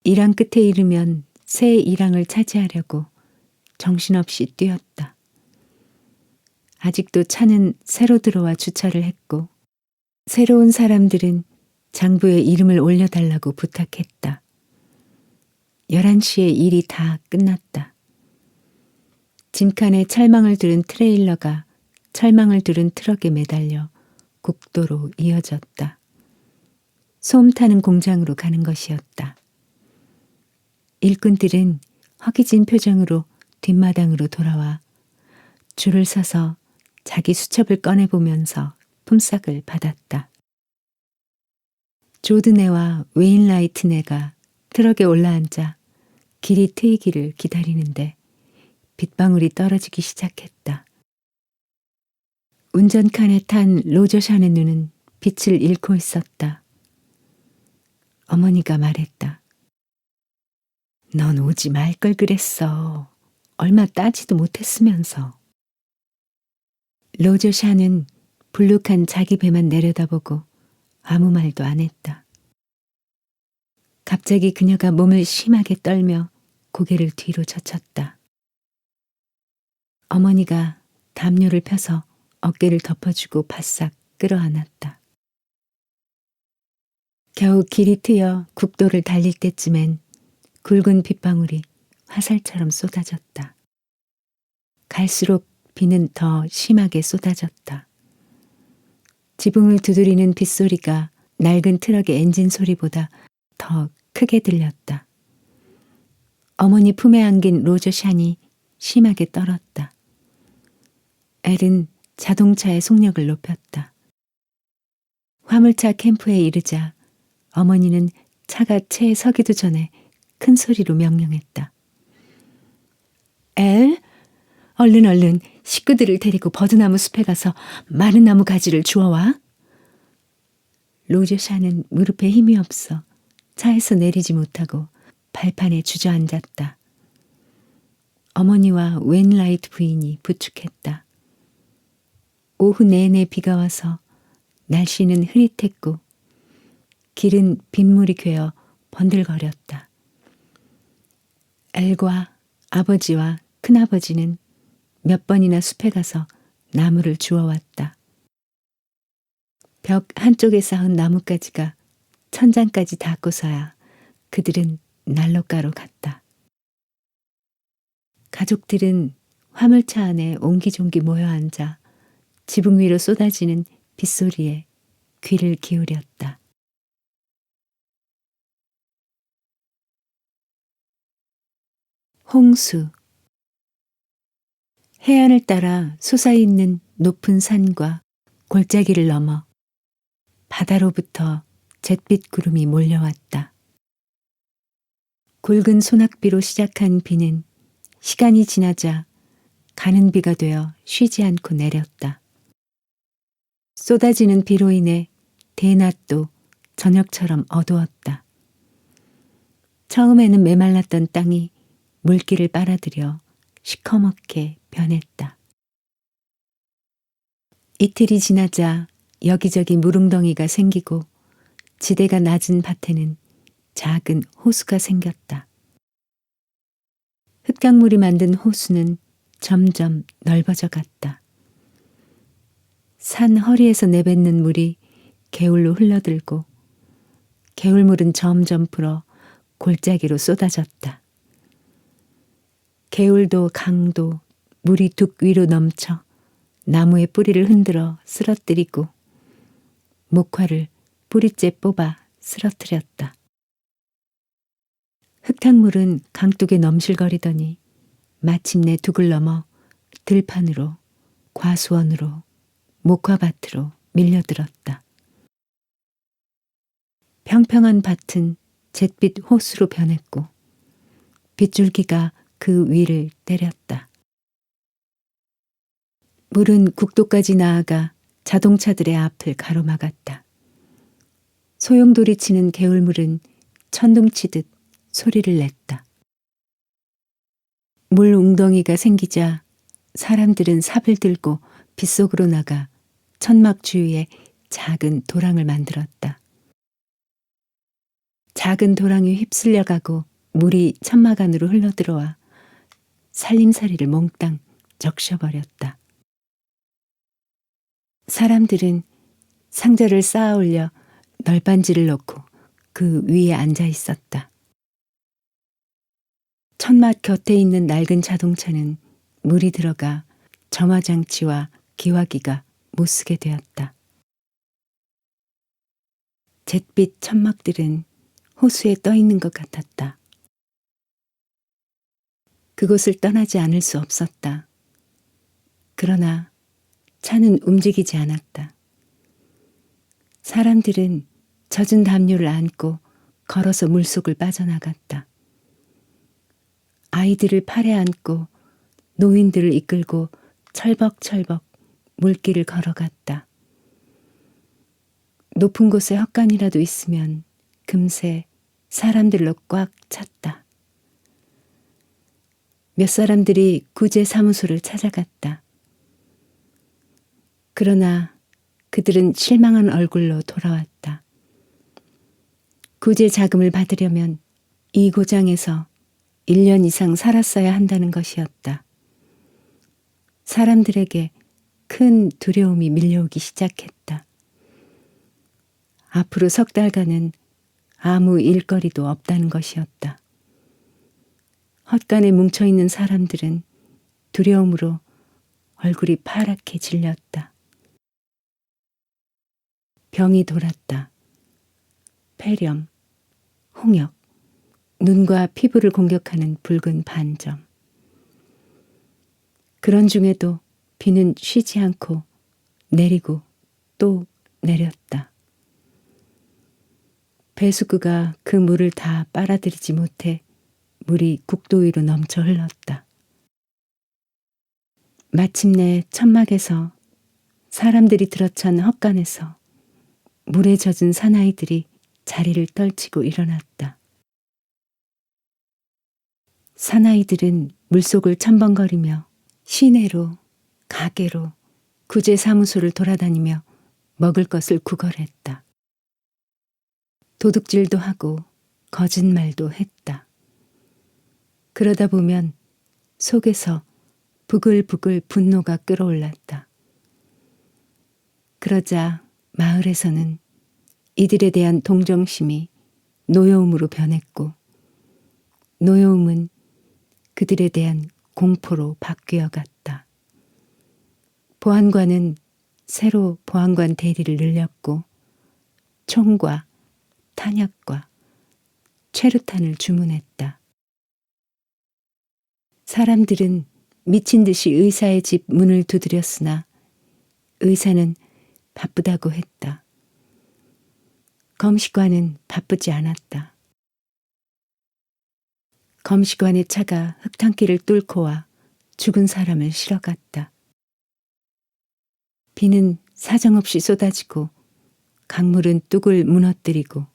일항 끝에 이르면 새 일항을 차지하려고 정신없이 뛰었다. 아직도 차는 새로 들어와 주차를 했고 새로운 사람들은 장부에 이름을 올려달라고 부탁했다. 11시에 일이 다 끝났다. 짐칸에 철망을 두른 트레일러가 철망을 두른 트럭에 매달려 국도로 이어졌다. 솜 타는 공장으로 가는 것이었다. 일꾼들은 허기진 표정으로 뒷마당으로 돌아와 줄을 서서 자기 수첩을 꺼내보면서 품삯을 받았다. 조드네와 웨인라이트네가 트럭에 올라앉아 길이 트이기를 기다리는데 빗방울이 떨어지기 시작했다. 운전칸에 탄 로저 샨의 눈은 빛을 잃고 있었다. 어머니가 말했다. 넌 오지 말 걸 그랬어. 얼마 따지도 못했으면서. 로저 샨은 불룩한 자기 배만 내려다보고 아무 말도 안 했다. 갑자기 그녀가 몸을 심하게 떨며 고개를 뒤로 젖혔다. 어머니가 담요를 펴서 어깨를 덮어주고 바싹 끌어안았다. 겨우 길이 트여 국도를 달릴 때쯤엔 굵은 빗방울이 화살처럼 쏟아졌다. 갈수록 비는 더 심하게 쏟아졌다. 지붕을 두드리는 빗소리가 낡은 트럭의 엔진 소리보다 더 크게 들렸다. 어머니 품에 안긴 로저 샨이 심하게 떨었다. 엘은 자동차의 속력을 높였다. 화물차 캠프에 이르자 어머니는 차가 채에 서기도 전에 큰 소리로 명령했다. 엘, 얼른 식구들을 데리고 버드나무 숲에 가서 마른 나무 가지를 주워와. 로저 샤는 무릎에 힘이 없어 차에서 내리지 못하고 발판에 주저앉았다. 어머니와 웬라이트 부인이 부축했다. 오후 내내 비가 와서 날씨는 흐릿했고 길은 빗물이 괴어 번들거렸다. 엘과 아버지와 큰아버지는 몇 번이나 숲에 가서 나무를 주워왔다. 벽 한쪽에 쌓은 나뭇가지가 천장까지 닿고서야 그들은 난로가로 갔다. 가족들은 화물차 안에 옹기종기 모여 앉아 지붕 위로 쏟아지는 빗소리에 귀를 기울였다. 홍수. 해안을 따라 솟아있는 높은 산과 골짜기를 넘어 바다로부터 잿빛 구름이 몰려왔다. 굵은 소낙비로 시작한 비는 시간이 지나자 가는 비가 되어 쉬지 않고 내렸다. 쏟아지는 비로 인해 대낮도 저녁처럼 어두웠다. 처음에는 메말랐던 땅이 물기를 빨아들여 시커멓게 변했다. 이틀이 지나자 여기저기 물웅덩이가 생기고 지대가 낮은 밭에는 작은 호수가 생겼다. 흙강물이 만든 호수는 점점 넓어져 갔다. 산 허리에서 내뱉는 물이 개울로 흘러들고 개울물은 점점 불어 골짜기로 쏟아졌다. 개울도 강도 물이 둑 위로 넘쳐 나무의 뿌리를 흔들어 쓰러뜨리고 목화를 뿌리째 뽑아 쓰러뜨렸다. 흙탕물은 강둑에 넘실거리더니 마침내 둑을 넘어 들판으로 과수원으로 목화밭으로 밀려들었다. 평평한 밭은 잿빛 호수로 변했고 빗줄기가 그 위를 때렸다. 물은 국도까지 나아가 자동차들의 앞을 가로막았다. 소용돌이치는 개울물은 천둥치듯 소리를 냈다. 물 웅덩이가 생기자 사람들은 삽을 들고 빗속으로 나가 천막 주위에 작은 도랑을 만들었다. 작은 도랑이 휩쓸려가고 물이 천막 안으로 흘러들어와 살림살이를 몽땅 적셔버렸다. 사람들은 상자를 쌓아 올려 널빤지를 놓고 그 위에 앉아 있었다. 천막 곁에 있는 낡은 자동차는 물이 들어가 점화장치와 기화기가 못쓰게 되었다. 잿빛 천막들은 호수에 떠 있는 것 같았다. 그곳을 떠나지 않을 수 없었다. 그러나 차는 움직이지 않았다. 사람들은 젖은 담요를 안고 걸어서 물속을 빠져나갔다. 아이들을 팔에 안고 노인들을 이끌고 철벅철벅 물길을 걸어갔다. 높은 곳에 헛간이라도 있으면 금세 사람들로 꽉 찼다. 몇 사람들이 구제 사무소를 찾아갔다. 그러나 그들은 실망한 얼굴로 돌아왔다. 구제 자금을 받으려면 이 고장에서 1년 이상 살았어야 한다는 것이었다. 사람들에게 큰 두려움이 밀려오기 시작했다. 앞으로 석 달간은 아무 일거리도 없다는 것이었다. 헛간에 뭉쳐있는 사람들은 두려움으로 얼굴이 파랗게 질렸다. 병이 돌았다. 폐렴, 홍역, 눈과 피부를 공격하는 붉은 반점. 그런 중에도 비는 쉬지 않고 내리고 또 내렸다. 배수구가 그 물을 다 빨아들이지 못해 물이 국도 위로 넘쳐 흘렀다. 마침내 천막에서 사람들이 들어찬 헛간에서 물에 젖은 사나이들이 자리를 떨치고 일어났다. 사나이들은 물속을 첨벙거리며 시내로, 가게로, 구제사무소를 돌아다니며 먹을 것을 구걸했다. 도둑질도 하고 거짓말도 했다. 그러다 보면 속에서 부글부글 분노가 끓어올랐다. 그러자 마을에서는 이들에 대한 동정심이 노여움으로 변했고 노여움은 그들에 대한 공포로 바뀌어 갔다. 보안관은 새로 보안관 대리를 늘렸고 총과 탄약과 최루탄을 주문했다. 사람들은 미친 듯이 의사의 집 문을 두드렸으나 의사는 바쁘다고 했다. 검시관은 바쁘지 않았다. 검시관의 차가 흙탕길을 뚫고 와 죽은 사람을 실어갔다. 비는 사정없이 쏟아지고 강물은 뚝을 무너뜨리고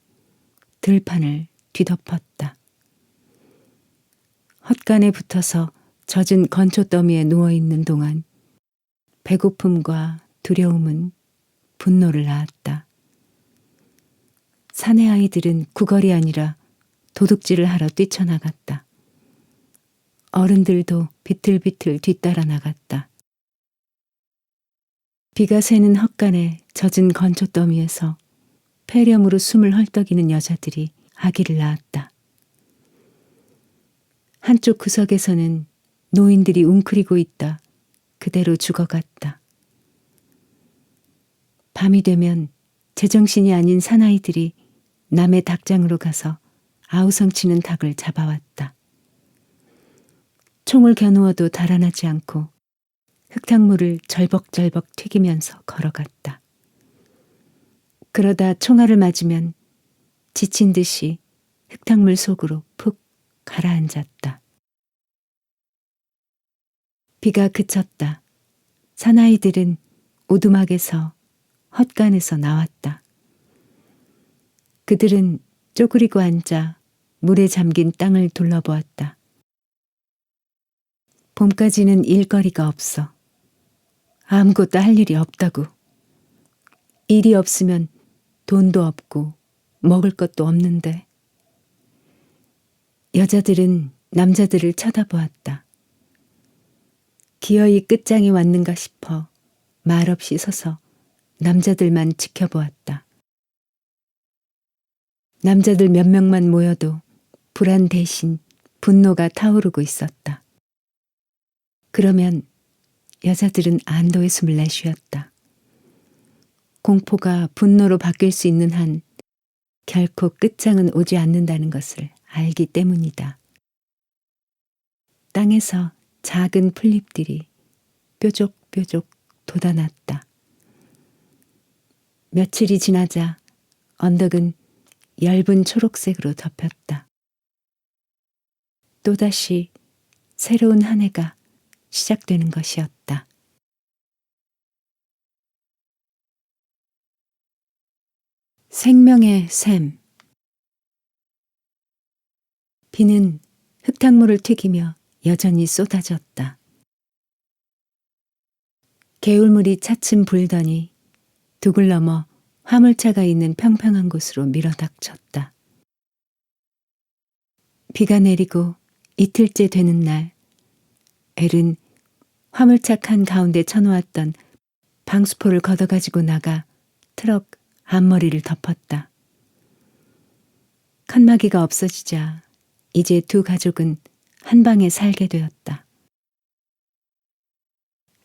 들판을 뒤덮었다. 헛간에 붙어서 젖은 건초 더미에 누워있는 동안 배고픔과 두려움은 분노를 낳았다. 사내 아이들은 구걸이 아니라 도둑질을 하러 뛰쳐나갔다. 어른들도 비틀비틀 뒤따라 나갔다. 비가 새는 헛간에 젖은 건초 더미에서 폐렴으로 숨을 헐떡이는 여자들이 아기를 낳았다. 한쪽 구석에서는 노인들이 웅크리고 있다 그대로 죽어갔다. 밤이 되면 제정신이 아닌 사나이들이 남의 닭장으로 가서 아우성치는 닭을 잡아왔다. 총을 겨누어도 달아나지 않고 흙탕물을 절벅절벅 튀기면서 걸어갔다. 그러다 총알을 맞으면 지친 듯이 흙탕물 속으로 푹 가라앉았다. 비가 그쳤다. 사나이들은 오두막에서 헛간에서 나왔다. 그들은 쪼그리고 앉아 물에 잠긴 땅을 둘러보았다. 봄까지는 일거리가 없어. 아무것도 할 일이 없다고. 일이 없으면 돈도 없고 먹을 것도 없는데. 여자들은 남자들을 쳐다보았다. 기어이 끝장이 왔는가 싶어 말없이 서서 남자들만 지켜보았다. 남자들 몇 명만 모여도 불안 대신 분노가 타오르고 있었다. 그러면 여자들은 안도의 숨을 내쉬었다. 공포가 분노로 바뀔 수 있는 한 결코 끝장은 오지 않는다는 것을 알기 때문이다. 땅에서 작은 풀잎들이 뾰족뾰족 돋아났다. 며칠이 지나자 언덕은 엷은 초록색으로 덮였다. 또다시 새로운 한 해가 시작되는 것이었다. 생명의 샘. 비는 흙탕물을 튀기며 여전히 쏟아졌다. 개울물이 차츰 불더니 둑을 넘어 화물차가 있는 평평한 곳으로 밀어닥쳤다. 비가 내리고 이틀째 되는 날, 엘은 화물차 칸 가운데 쳐놓았던 방수포를 걷어가지고 나가 트럭 앞머리를 덮었다. 칸막이가 없어지자 이제 두 가족은 한 방에 살게 되었다.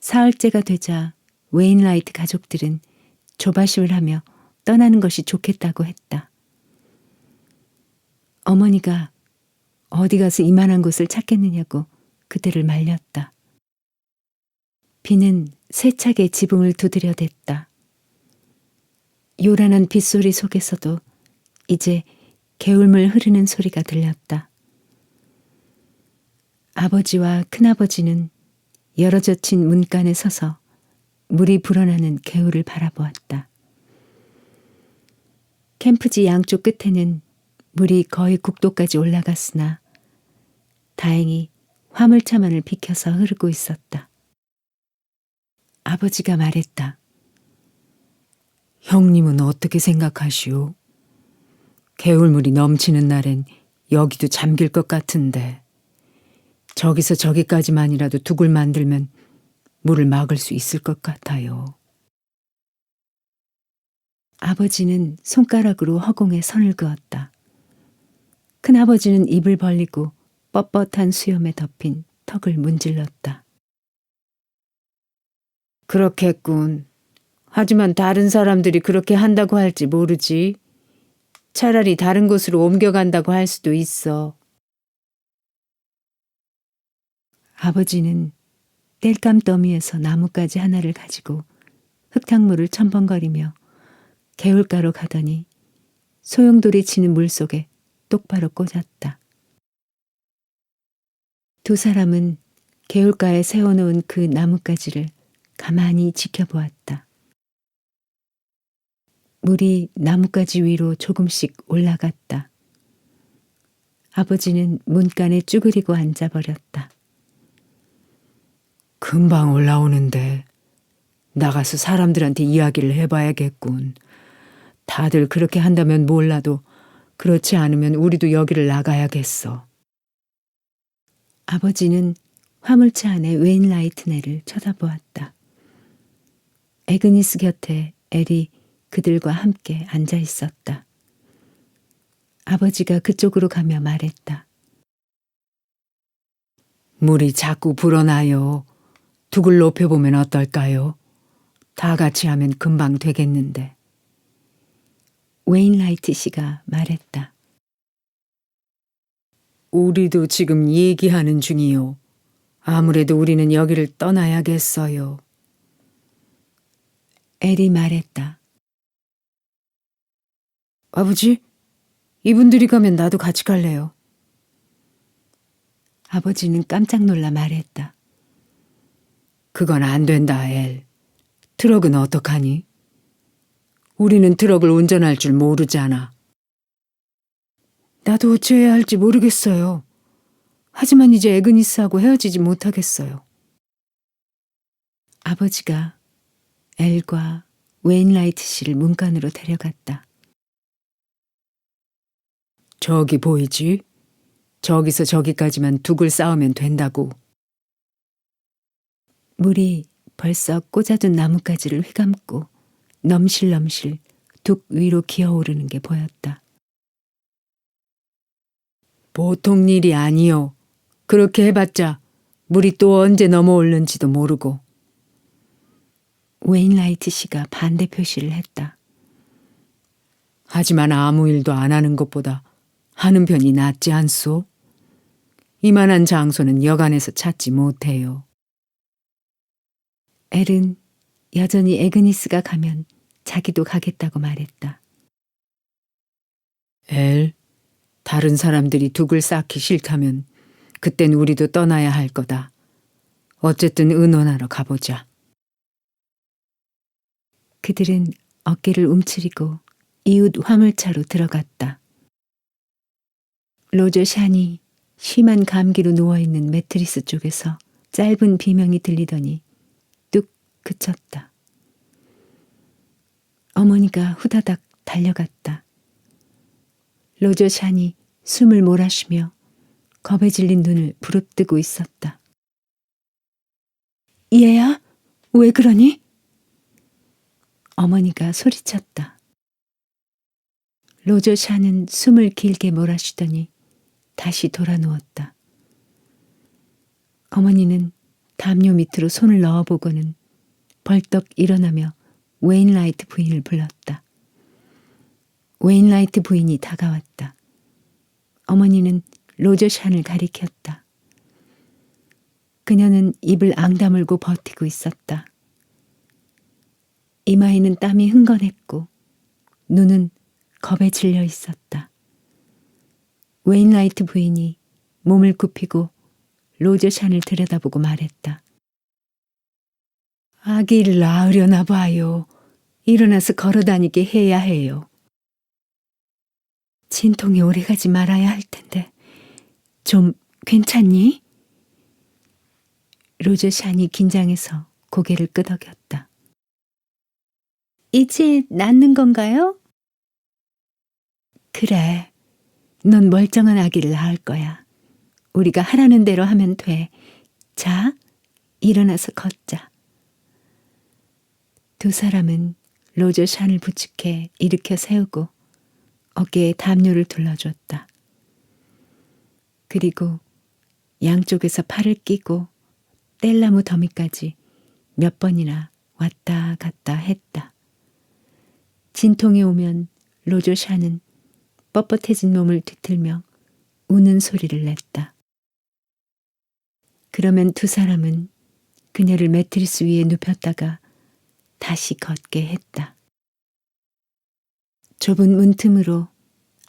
사흘째가 되자 웨인라이트 가족들은 조바심을 하며 떠나는 것이 좋겠다고 했다. 어머니가 어디 가서 이만한 곳을 찾겠느냐고 그들을 말렸다. 비는 세차게 지붕을 두드려댔다. 요란한 빗소리 속에서도 이제 개울물 흐르는 소리가 들렸다. 아버지와 큰아버지는 열어젖힌 문간에 서서 물이 불어나는 개울을 바라보았다. 캠프지 양쪽 끝에는 물이 거의 국도까지 올라갔으나 다행히 화물차만을 비켜서 흐르고 있었다. 아버지가 말했다. 형님은 어떻게 생각하시오? 개울물이 넘치는 날엔 여기도 잠길 것 같은데 저기서 저기까지만이라도 둑을 만들면 물을 막을 수 있을 것 같아요. 아버지는 손가락으로 허공에 선을 그었다. 큰아버지는 입을 벌리고 뻣뻣한 수염에 덮인 턱을 문질렀다. 그렇겠군. 하지만 다른 사람들이 그렇게 한다고 할지 모르지. 차라리 다른 곳으로 옮겨간다고 할 수도 있어. 아버지는 땔감 더미에서 나뭇가지 하나를 가지고 흙탕물을 첨벙거리며 개울가로 가더니 소용돌이 치는 물속에 똑바로 꽂았다. 두 사람은 개울가에 세워놓은 그 나뭇가지를 가만히 지켜보았다. 물이 나뭇가지 위로 조금씩 올라갔다. 아버지는 문간에 쭈그리고 앉아버렸다. 금방 올라오는데 나가서 사람들한테 이야기를 해봐야겠군. 다들 그렇게 한다면 몰라도 그렇지 않으면 우리도 여기를 나가야겠어. 아버지는 화물차 안에 웨인라이트네를 쳐다보았다. 에그니스 곁에 엘이 그들과 함께 앉아 있었다. 아버지가 그쪽으로 가며 말했다. 물이 자꾸 불어나요. 둑을 높여보면 어떨까요? 다 같이 하면 금방 되겠는데. 웨인라이트 씨가 말했다. 우리도 지금 얘기하는 중이요. 아무래도 우리는 여기를 떠나야겠어요. 엘이 말했다. 아버지, 이분들이 가면 나도 같이 갈래요. 아버지는 깜짝 놀라 말했다. 그건 안 된다, 엘. 트럭은 어떡하니? 우리는 트럭을 운전할 줄 모르잖아. 나도 어찌해야 할지 모르겠어요. 하지만 이제 에그니스하고 헤어지지 못하겠어요. 아버지가 엘과 웨인라이트 씨를 문간으로 데려갔다. 저기 보이지? 저기서 저기까지만 둑을 쌓으면 된다고. 물이 벌써 꽂아둔 나뭇가지를 휘감고 넘실넘실 둑 위로 기어오르는 게 보였다. 보통 일이 아니요. 그렇게 해봤자 물이 또 언제 넘어올는지도 모르고. 웨인라이트 씨가 반대 표시를 했다. 하지만 아무 일도 안 하는 것보다 하는 편이 낫지 않소? 이만한 장소는 여간에서 찾지 못해요. 엘은 여전히 에그니스가 가면 자기도 가겠다고 말했다. 엘, 다른 사람들이 둑을 쌓기 싫다면 그땐 우리도 떠나야 할 거다. 어쨌든 의논하러 가보자. 그들은 어깨를 움츠리고 이웃 화물차로 들어갔다. 로저 샨이 심한 감기로 누워있는 매트리스 쪽에서 짧은 비명이 들리더니 뚝 그쳤다. 어머니가 후다닥 달려갔다. 로저 샨이 숨을 몰아쉬며 겁에 질린 눈을 부릅뜨고 있었다. 얘야, 왜 그러니? 어머니가 소리쳤다. 로저 샤는 숨을 길게 몰아쉬더니 다시 돌아 누웠다. 어머니는 담요 밑으로 손을 넣어보고는 벌떡 일어나며 웨인라이트 부인을 불렀다. 웨인라이트 부인이 다가왔다. 어머니는 로저 샤를 가리켰다. 그녀는 입을 앙다물고 버티고 있었다. 이마에는 땀이 흥건했고 눈은 겁에 질려 있었다. 웨인라이트 부인이 몸을 굽히고 로저 샤를 들여다보고 말했다. 아기를 낳으려나 봐요. 일어나서 걸어다니게 해야 해요. 진통이 오래가지 말아야 할 텐데 좀 괜찮니? 로저 샤니 긴장해서 고개를 끄덕였다. 이제 낫는 건가요? 그래. 넌 멀쩡한 아기를 낳을 거야. 우리가 하라는 대로 하면 돼. 자, 일어나서 걷자. 두 사람은 로저 샤를 부축해 일으켜 세우고 어깨에 담요를 둘러줬다. 그리고 양쪽에서 팔을 끼고 뗄나무 더미까지 몇 번이나 왔다 갔다 했다. 진통이 오면 로저 샤는 뻣뻣해진 몸을 뒤틀며 우는 소리를 냈다. 그러면 두 사람은 그녀를 매트리스 위에 눕혔다가 다시 걷게 했다. 좁은 문틈으로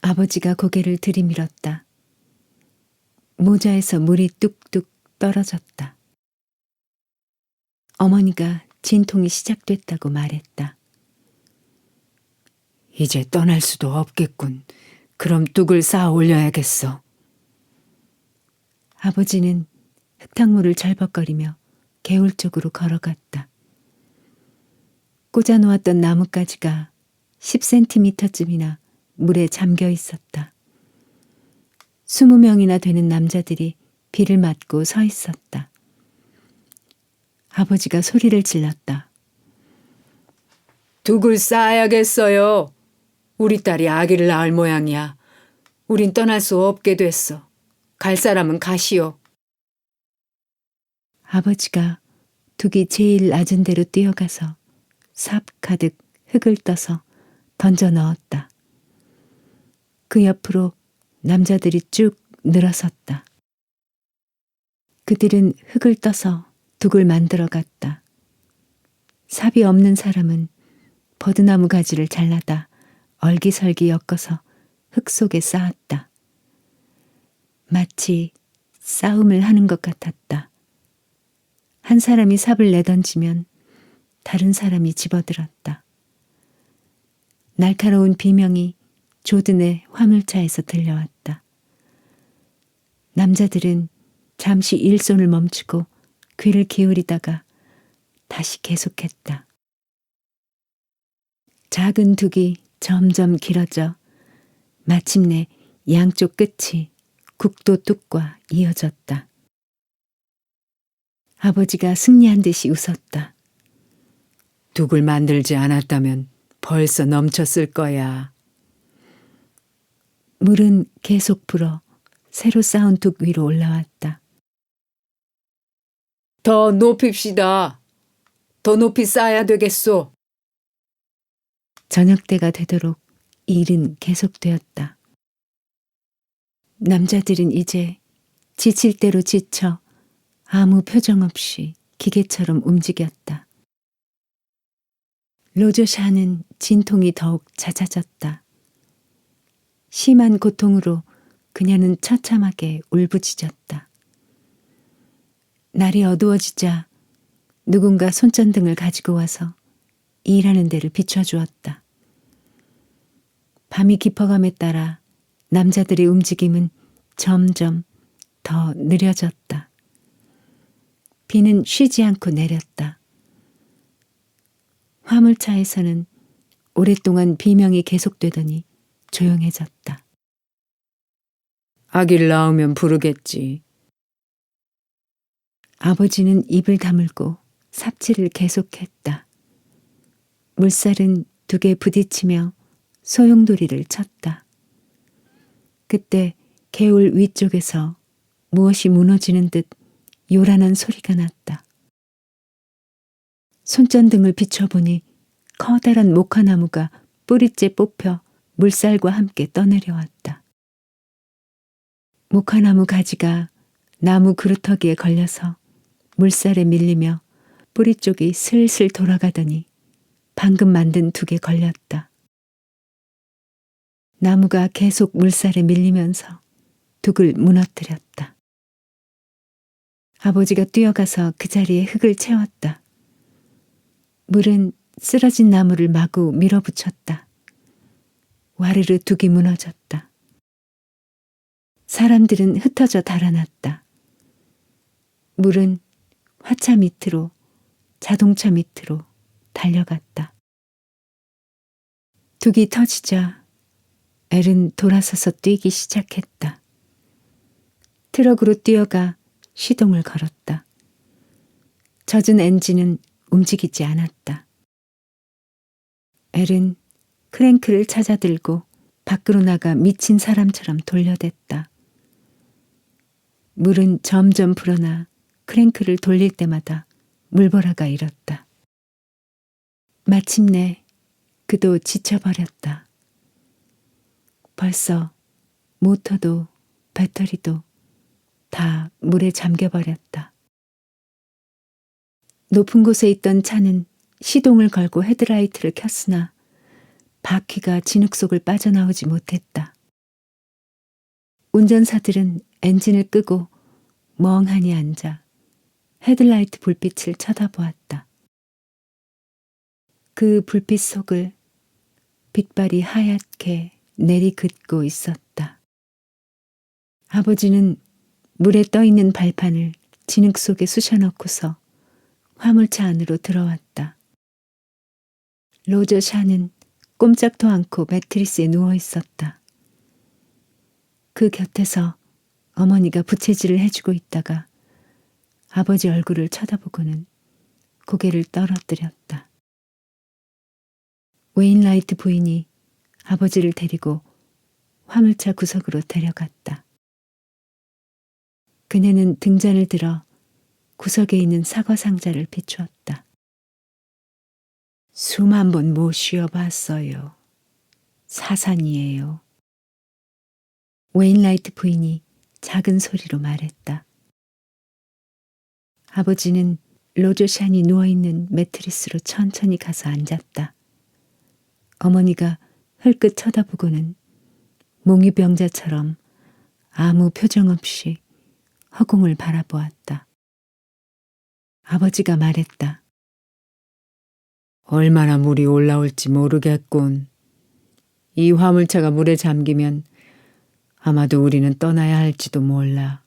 아버지가 고개를 들이밀었다. 모자에서 물이 뚝뚝 떨어졌다. 어머니가 진통이 시작됐다고 말했다. 이제 떠날 수도 없겠군. 그럼 뚝을 쌓아 올려야겠어. 아버지는 흙탕물을 절벅거리며 개울 쪽으로 걸어갔다. 꽂아놓았던 나뭇가지가 10cm쯤이나 물에 잠겨 있었다. 20명이나 되는 남자들이 비를 맞고 서 있었다. 아버지가 소리를 질렀다. 뚝을 쌓아야겠어요. 우리 딸이 아기를 낳을 모양이야. 우린 떠날 수 없게 됐어. 갈 사람은 가시오. 아버지가 뚝이 제일 낮은 데로 뛰어가서 삽 가득 흙을 떠서 던져 넣었다. 그 옆으로 남자들이 쭉 늘어섰다. 그들은 흙을 떠서 뚝을 만들어 갔다. 삽이 없는 사람은 버드나무 가지를 잘라다 얼기설기 엮어서 흙 속에 쌓았다. 마치 싸움을 하는 것 같았다. 한 사람이 삽을 내던지면 다른 사람이 집어들었다. 날카로운 비명이 조든의 화물차에서 들려왔다. 남자들은 잠시 일손을 멈추고 귀를 기울이다가 다시 계속했다. 작은 둑이 점점 길어져 마침내 양쪽 끝이 국도 뚝과 이어졌다. 아버지가 승리한 듯이 웃었다. 둑을 만들지 않았다면 벌써 넘쳤을 거야. 물은 계속 불어 새로 쌓은 둑 위로 올라왔다. 더 높입시다. 더 높이 쌓아야 되겠소. 저녁 때가 되도록 일은 계속되었다. 남자들은 이제 지칠 대로 지쳐 아무 표정 없이 기계처럼 움직였다. 로저 샤는 진통이 더욱 잦아졌다. 심한 고통으로 그녀는 처참하게 울부짖었다. 날이 어두워지자 누군가 손전등을 가지고 와서 일하는 데를 비춰주었다. 밤이 깊어감에 따라 남자들의 움직임은 점점 더 느려졌다. 비는 쉬지 않고 내렸다. 화물차에서는 오랫동안 비명이 계속되더니 조용해졌다. 아기를 낳으면 부르겠지. 아버지는 입을 다물고 삽질을 계속했다. 물살은 두개 부딪히며 소용돌이를 쳤다. 그때 개울 위쪽에서 무엇이 무너지는 듯 요란한 소리가 났다. 손전등을 비춰보니 커다란 목화나무가 뿌리째 뽑혀 물살과 함께 떠내려왔다. 목화나무 가지가 나무 그루터기에 걸려서 물살에 밀리며 뿌리 쪽이 슬슬 돌아가더니 방금 만든 둑에 걸렸다. 나무가 계속 물살에 밀리면서 둑을 무너뜨렸다. 아버지가 뛰어가서 그 자리에 흙을 채웠다. 물은 쓰러진 나무를 마구 밀어붙였다. 와르르 둑이 무너졌다. 사람들은 흩어져 달아났다. 물은 화차 밑으로, 자동차 밑으로 달려갔다. 둑이 터지자 엘은 돌아서서 뛰기 시작했다. 트럭으로 뛰어가 시동을 걸었다. 젖은 엔진은 움직이지 않았다. 엘은 크랭크를 찾아들고 밖으로 나가 미친 사람처럼 돌려댔다. 물은 점점 불어나 크랭크를 돌릴 때마다 물보라가 일었다. 마침내 그도 지쳐버렸다. 벌써 모터도 배터리도 다 물에 잠겨버렸다. 높은 곳에 있던 차는 시동을 걸고 헤드라이트를 켰으나 바퀴가 진흙 속을 빠져나오지 못했다. 운전사들은 엔진을 끄고 멍하니 앉아 헤드라이트 불빛을 쳐다보았다. 그 불빛 속을 빛발이 하얗게 내리긋고 있었다. 아버지는 물에 떠있는 발판을 진흙 속에 쑤셔넣고서 화물차 안으로 들어왔다. 로저 샤는 꼼짝도 않고 매트리스에 누워 있었다. 그 곁에서 어머니가 부채질을 해주고 있다가 아버지 얼굴을 쳐다보고는 고개를 떨어뜨렸다. 웨인라이트 부인이 아버지를 데리고 화물차 구석으로 데려갔다. 그녀는 등잔을 들어 구석에 있는 사과 상자를 비추었다. 수만 번 못 쉬어봤어요. 사산이에요. 웨인라이트 부인이 작은 소리로 말했다. 아버지는 로저샨이 누워있는 매트리스로 천천히 가서 앉았다. 어머니가 흘끗 쳐다보고는 몽유병자처럼 아무 표정 없이 허공을 바라보았다. 아버지가 말했다. 얼마나 물이 올라올지 모르겠군. 이 화물차가 물에 잠기면 아마도 우리는 떠나야 할지도 몰라.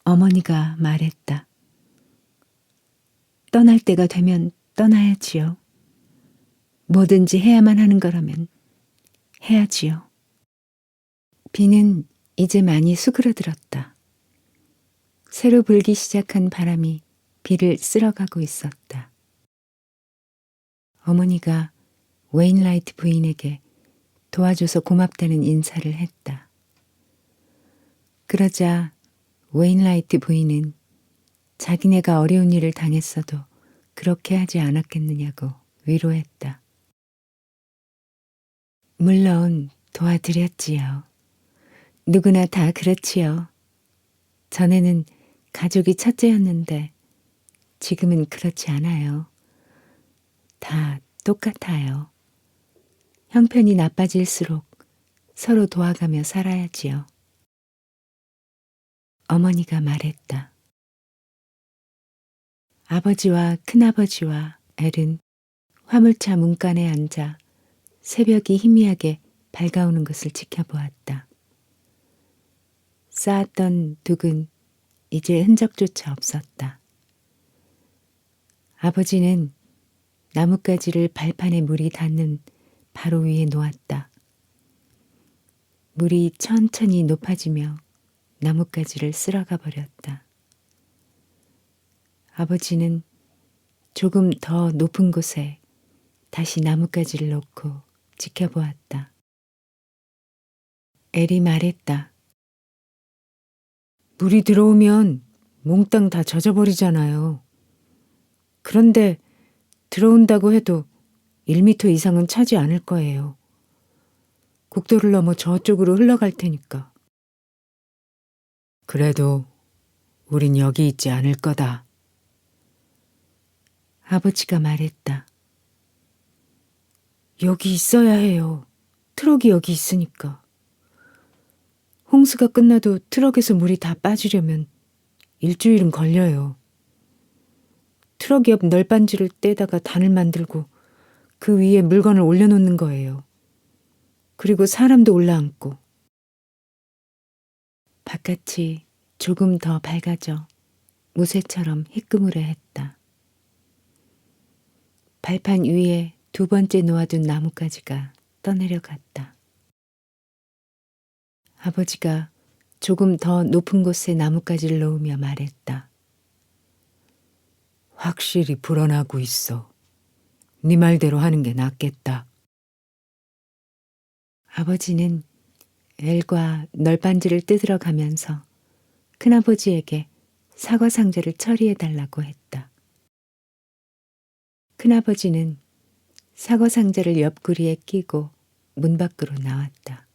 어머니가 말했다. 떠날 때가 되면 떠나야지요. 뭐든지 해야만 하는 거라면 해야지요. 비는 이제 많이 수그러들었다. 새로 불기 시작한 바람이 비를 쓸어가고 있었다. 어머니가 웨인라이트 부인에게 도와줘서 고맙다는 인사를 했다. 그러자 웨인라이트 부인은 자기네가 어려운 일을 당했어도 그렇게 하지 않았겠느냐고 위로했다. 물론 도와드렸지요. 누구나 다 그렇지요. 전에는 가족이 첫째였는데 지금은 그렇지 않아요. 다 똑같아요. 형편이 나빠질수록 서로 도와가며 살아야지요. 어머니가 말했다. 아버지와 큰아버지와 엘은 화물차 문간에 앉아 새벽이 희미하게 밝아오는 것을 지켜보았다. 쌓았던 둑은 이제 흔적조차 없었다. 아버지는 나뭇가지를 발판에 물이 닿는 바로 위에 놓았다. 물이 천천히 높아지며 나뭇가지를 쓸어가 버렸다. 아버지는 조금 더 높은 곳에 다시 나뭇가지를 놓고 지켜보았다. 엘이 말했다. 물이 들어오면 몽땅 다 젖어버리잖아요. 그런데 들어온다고 해도 1미터 이상은 차지 않을 거예요. 국도를 넘어 저쪽으로 흘러갈 테니까. 그래도 우린 여기 있지 않을 거다. 아버지가 말했다. 여기 있어야 해요. 트럭이 여기 있으니까. 홍수가 끝나도 트럭에서 물이 다 빠지려면 일주일은 걸려요. 트럭 옆 널빤지를 떼다가 단을 만들고 그 위에 물건을 올려놓는 거예요. 그리고 사람도 올라앉고. 바깥이 조금 더 밝아져 무쇠처럼 희끄무레했다. 발판 위에 두 번째 놓아둔 나뭇가지가 떠내려갔다. 아버지가 조금 더 높은 곳에 나뭇가지를 놓으며 말했다. 확실히 불어나고 있어. 네 말대로 하는 게 낫겠다. 아버지는 엘과 널빤지를 뜯으러 가면서 큰아버지에게 사과 상자를 처리해달라고 했다. 큰아버지는 사과 상자를 옆구리에 끼고 문 밖으로 나왔다.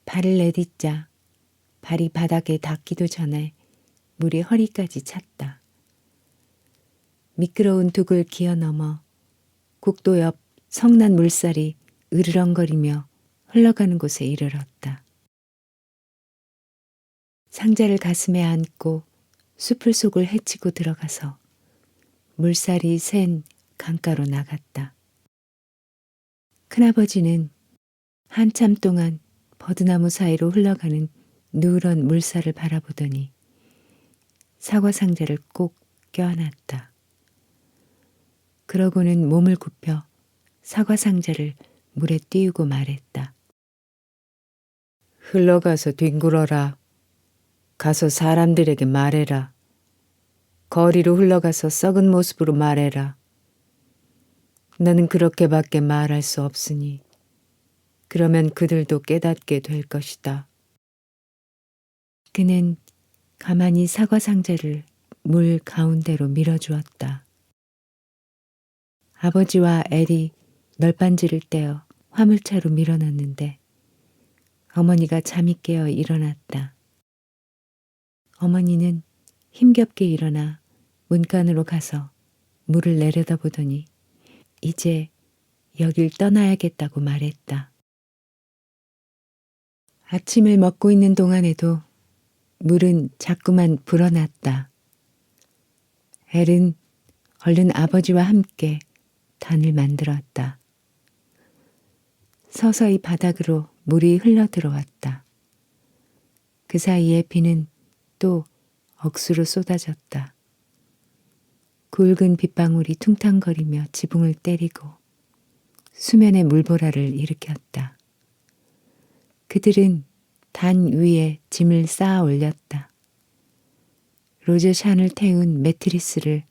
발을 내딛자 발이 바닥에 닿기도 전에 물이 허리까지 찼다. 미끄러운 둑을 기어 넘어 국도 옆 성난 물살이 으르렁거리며 흘러가는 곳에 이르렀다. 상자를 가슴에 안고 숲을 속을 헤치고 들어가서 물살이 샌 강가로 나갔다. 큰아버지는 한참 동안 버드나무 사이로 흘러가는 누런 물살을 바라보더니 사과 상자를 꼭 껴안았다. 그러고는 몸을 굽혀 사과 상자를 물에 띄우고 말했다. 흘러가서 뒹굴어라. 가서 사람들에게 말해라. 거리로 흘러가서 썩은 모습으로 말해라. 나는 그렇게밖에 말할 수 없으니 그러면 그들도 깨닫게 될 것이다. 그는 가만히 사과 상자를 물 가운데로 밀어주었다. 아버지와 엘이 널빤지를 떼어 화물차로 밀어넣는데 어머니가 잠이 깨어 일어났다. 어머니는 힘겹게 일어나 문간으로 가서 물을 내려다보더니 이제 여길 떠나야겠다고 말했다. 아침을 먹고 있는 동안에도 물은 자꾸만 불어났다. 엘은 얼른 아버지와 함께 단을 만들었다. 서서히 바닥으로 물이 흘러들어왔다. 그 사이에 비는 또 억수로 쏟아졌다. 굵은 빗방울이 퉁탕거리며 지붕을 때리고 수면의 물보라를 일으켰다. 그들은 단 위에 짐을 쌓아 올렸다. 로즈샨을 태운 매트리스를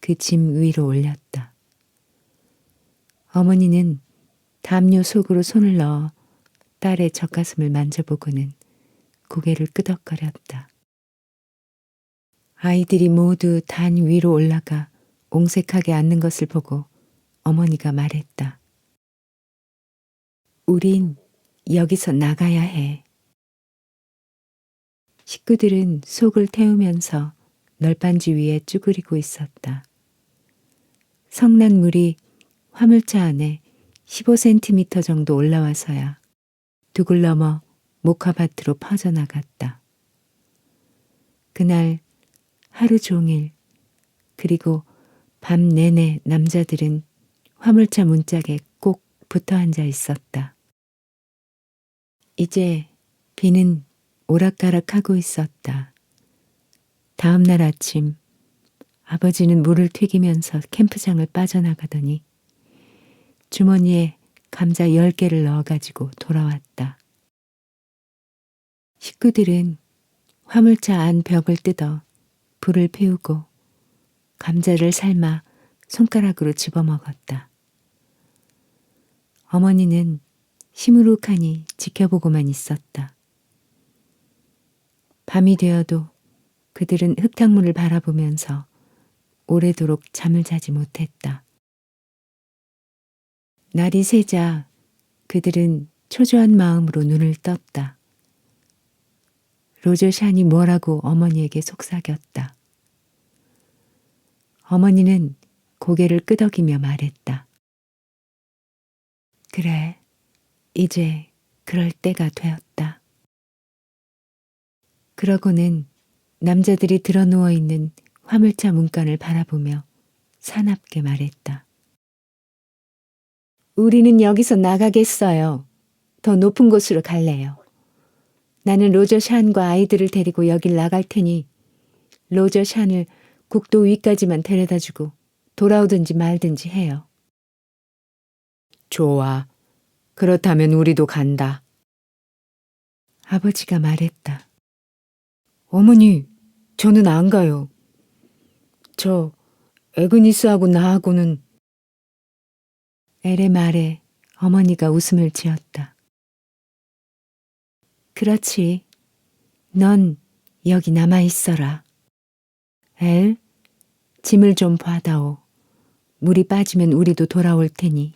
그 짐 위로 올렸다. 어머니는 담요 속으로 손을 넣어 딸의 젖가슴을 만져보고는 고개를 끄덕거렸다. 아이들이 모두 단 위로 올라가 옹색하게 앉는 것을 보고 어머니가 말했다. 우린 여기서 나가야 해. 식구들은 속을 태우면서 널빤지 위에 쭈그리고 있었다. 성난 물이 화물차 안에 15cm 정도 올라와서야 둑을 넘어 목화밭으로 퍼져나갔다. 그날 하루 종일 그리고 밤 내내 남자들은 화물차 문짝에 꼭 붙어 앉아 있었다. 이제 비는 오락가락하고 있었다. 다음 날 아침 아버지는 물을 튀기면서 캠프장을 빠져나가더니 주머니에 감자 10개를 넣어가지고 돌아왔다. 식구들은 화물차 안 벽을 뜯어 불을 피우고 감자를 삶아 손가락으로 집어먹었다. 어머니는 시무룩하니 지켜보고만 있었다. 밤이 되어도 그들은 흙탕물을 바라보면서 오래도록 잠을 자지 못했다. 날이 새자 그들은 초조한 마음으로 눈을 떴다. 로저 샨이 뭐라고 어머니에게 속삭였다. 어머니는 고개를 끄덕이며 말했다. 그래, 이제 그럴 때가 되었다. 그러고는 남자들이 드러누워 있는 화물차 문간을 바라보며 사납게 말했다. 우리는 여기서 나가겠어요. 더 높은 곳으로 갈래요. 나는 로저 샨과 아이들을 데리고 여길 나갈 테니 로저 샨을 국도 위까지만 데려다주고 돌아오든지 말든지 해요. 좋아. 그렇다면 우리도 간다. 아버지가 말했다. 어머니, 저는 안 가요. 저 에그니스하고 나하고는 엘의 말에 어머니가 웃음을 지었다. 그렇지. 넌 여기 남아 있어라. 엘, 짐을 좀 받아오. 물이 빠지면 우리도 돌아올 테니.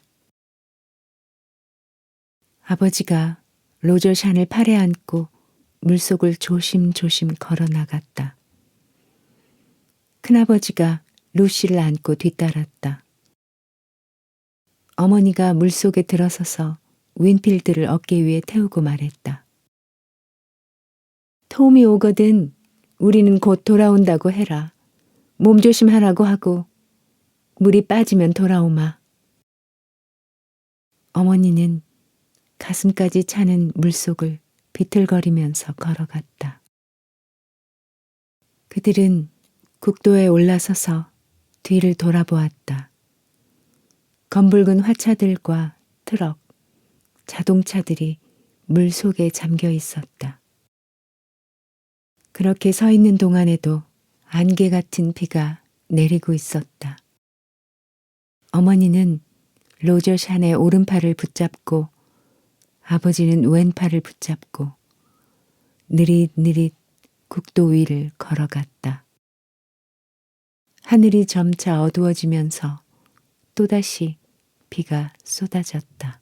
아버지가 로저 샨을 팔에 안고 물속을 조심조심 걸어 나갔다. 큰아버지가 루시를 안고 뒤따랐다. 어머니가 물속에 들어서서 윈필드를 어깨 위에 태우고 말했다. 톰이 오거든 우리는 곧 돌아온다고 해라. 몸조심하라고 하고 물이 빠지면 돌아오마. 어머니는 가슴까지 차는 물속을 비틀거리면서 걸어갔다. 그들은 국도에 올라서서 뒤를 돌아보았다. 검붉은 화차들과 트럭, 자동차들이 물 속에 잠겨 있었다. 그렇게 서 있는 동안에도 안개 같은 비가 내리고 있었다. 어머니는 로저 샨의 오른팔을 붙잡고 아버지는 왼팔을 붙잡고 느릿느릿 국도 위를 걸어갔다. 하늘이 점차 어두워지면서 또다시 비가 쏟아졌다.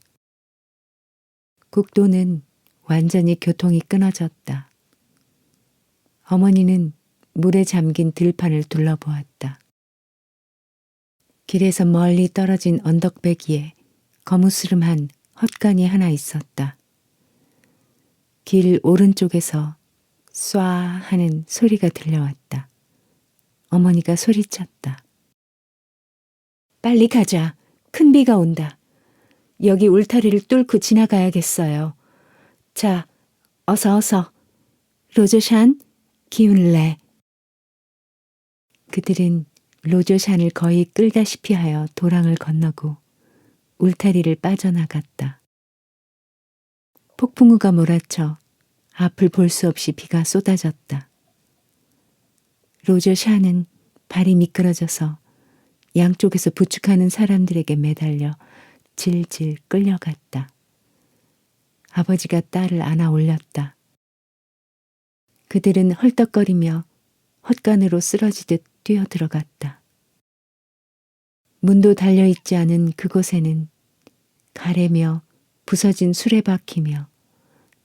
국도는 완전히 교통이 끊어졌다. 어머니는 물에 잠긴 들판을 둘러보았다. 길에서 멀리 떨어진 언덕배기에 거무스름한 헛간이 하나 있었다. 길 오른쪽에서 쏴 하는 소리가 들려왔다. 어머니가 소리쳤다. 빨리 가자. 큰 비가 온다. 여기 울타리를 뚫고 지나가야겠어요. 자, 어서. 로저 샨, 기운을 내. 그들은 로저 샨을 거의 끌다시피 하여 도랑을 건너고 울타리를 빠져나갔다. 폭풍우가 몰아쳐 앞을 볼 수 없이 비가 쏟아졌다. 로저 샨은 발이 미끄러져서 양쪽에서 부축하는 사람들에게 매달려 질질 끌려갔다. 아버지가 딸을 안아 올렸다. 그들은 헐떡거리며 헛간으로 쓰러지듯 뛰어들어갔다. 문도 달려있지 않은 그곳에는 가래며 부서진 수레바퀴며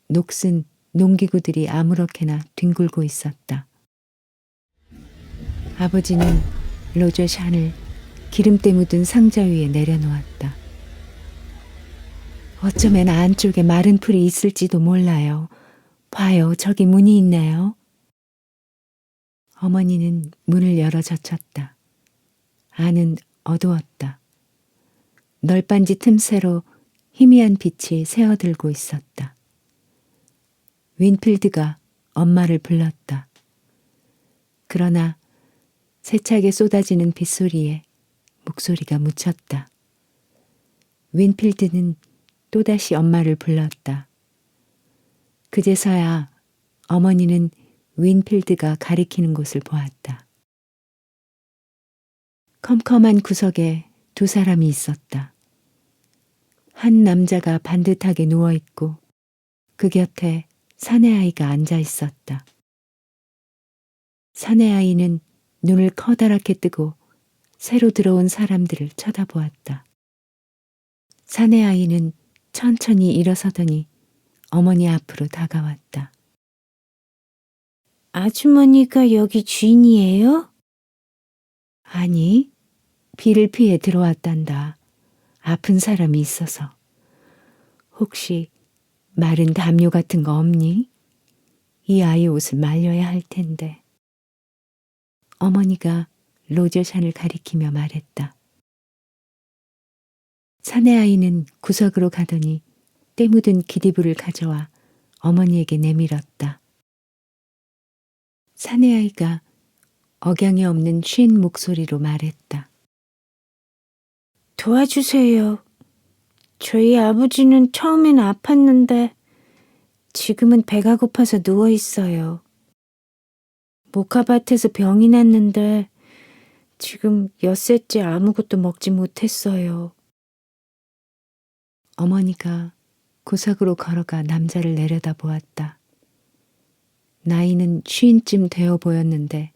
녹슨 농기구들이 아무렇게나 뒹굴고 있었다. 아버지는 로저 샨을 기름때 묻은 상자 위에 내려놓았다. 어쩌면 안쪽에 마른 풀이 있을지도 몰라요. 봐요, 저기 문이 있네요. 어머니는 문을 열어 젖혔다. 안은 어두웠다. 널빤지 틈새로 희미한 빛이 새어들고 있었다. 윈필드가 엄마를 불렀다. 그러나 세차게 쏟아지는 빗소리에 목소리가 묻혔다. 윈필드는 또다시 엄마를 불렀다. 그제서야 어머니는 윈필드가 가리키는 곳을 보았다. 컴컴한 구석에 두 사람이 있었다. 한 남자가 반듯하게 누워있고 그 곁에 사내아이가 앉아 있었다. 사내아이는 눈을 커다랗게 뜨고 새로 들어온 사람들을 쳐다보았다. 사내아이는 천천히 일어서더니 어머니 앞으로 다가왔다. 아주머니가 여기 주인이에요? 아니, 비를 피해 들어왔단다. 아픈 사람이 있어서. 혹시 마른 담요 같은 거 없니? 이 아이 옷을 말려야 할 텐데. 어머니가 로저샨을 가리키며 말했다. 사내아이는 구석으로 가더니 때 묻은 기디부를 가져와 어머니에게 내밀었다. 사내아이가 억양이 없는 쉰 목소리로 말했다. 도와주세요. 저희 아버지는 처음엔 아팠는데 지금은 배가 고파서 누워 있어요. 모카밭에서 병이 났는데 지금 엿새째 아무것도 먹지 못했어요. 어머니가 구석으로 걸어가 남자를 내려다보았다. 나이는 50쯤 되어 보였는데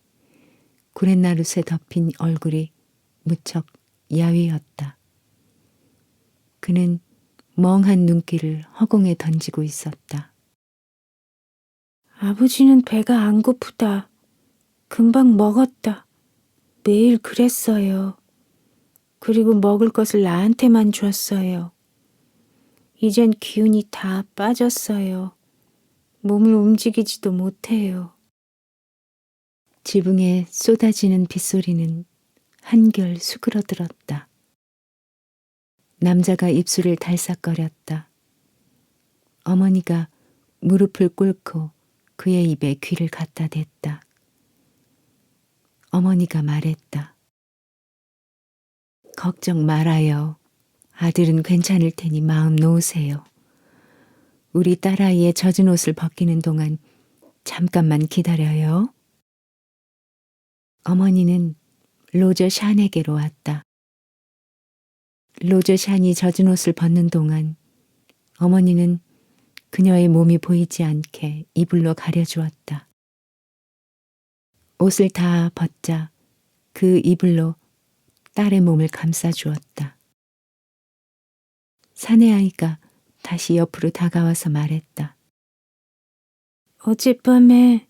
구렛나룻에 덮인 얼굴이 무척 야위었다. 그는 멍한 눈길을 허공에 던지고 있었다. 아버지는 배가 안 고프다. 금방 먹었다. 매일 그랬어요. 그리고 먹을 것을 나한테만 줬어요. 이젠 기운이 다 빠졌어요. 몸을 움직이지도 못해요. 지붕에 쏟아지는 빗소리는 한결 수그러들었다. 남자가 입술을 달싹거렸다. 어머니가 무릎을 꿇고 그의 입에 귀를 갖다 댔다. 어머니가 말했다. 걱정 말아요. 아들은 괜찮을 테니 마음 놓으세요. 우리 딸아이의 젖은 옷을 벗기는 동안 잠깐만 기다려요. 어머니는 로저 샨에게로 왔다. 로저 샨이 젖은 옷을 벗는 동안 어머니는 그녀의 몸이 보이지 않게 이불로 가려주었다. 옷을 다 벗자 그 이불로 딸의 몸을 감싸주었다. 사내아이가 다시 옆으로 다가와서 말했다. 어젯밤에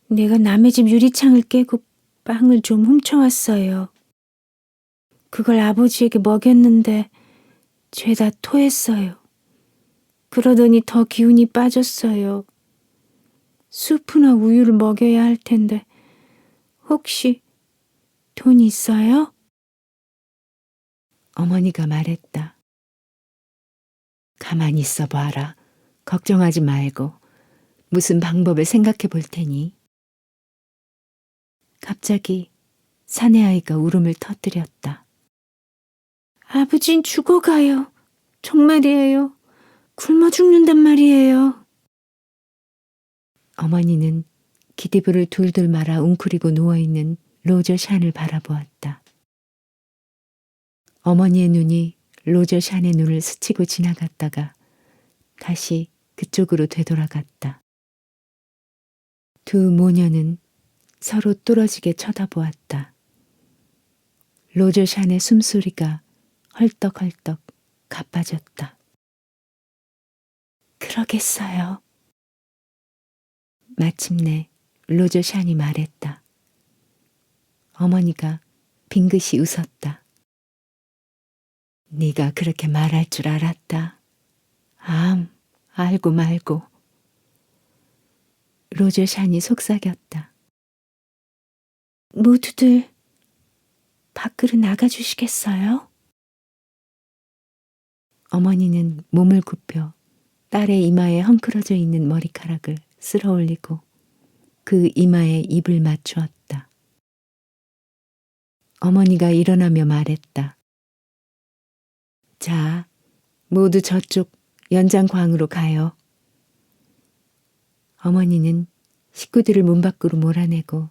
내가 남의 집 유리창을 깨고 빵을 좀 훔쳐왔어요. 그걸 아버지에게 먹였는데 죄다 토했어요. 그러더니 더 기운이 빠졌어요. 수프나 우유를 먹여야 할 텐데 혹시 돈 있어요? 어머니가 말했다. 가만히 있어 봐라. 걱정하지 말고 무슨 방법을 생각해 볼 테니. 갑자기 사내아이가 울음을 터뜨렸다. 아버진 죽어가요. 정말이에요. 굶어 죽는단 말이에요. 어머니는 기디부를 둘둘 말아 웅크리고 누워있는 로저 샨을 바라보았다. 어머니의 눈이 로저 샨의 눈을 스치고 지나갔다가 다시 그쪽으로 되돌아갔다. 두 모녀는 서로 뚫어지게 쳐다보았다. 로저 샨의 숨소리가 헐떡헐떡 가빠졌다. 그러겠어요. 마침내 로저 샨이 말했다. 어머니가 빙긋이 웃었다. 네가 그렇게 말할 줄 알았다. 알고 말고. 로저 샨이 속삭였다. 모두들 밖으로 나가주시겠어요? 어머니는 몸을 굽혀 딸의 이마에 헝클어져 있는 머리카락을 쓸어 올리고 그 이마에 입을 맞추었다. 어머니가 일어나며 말했다. 자, 모두 저쪽 연장광으로 가요. 어머니는 식구들을 문 밖으로 몰아내고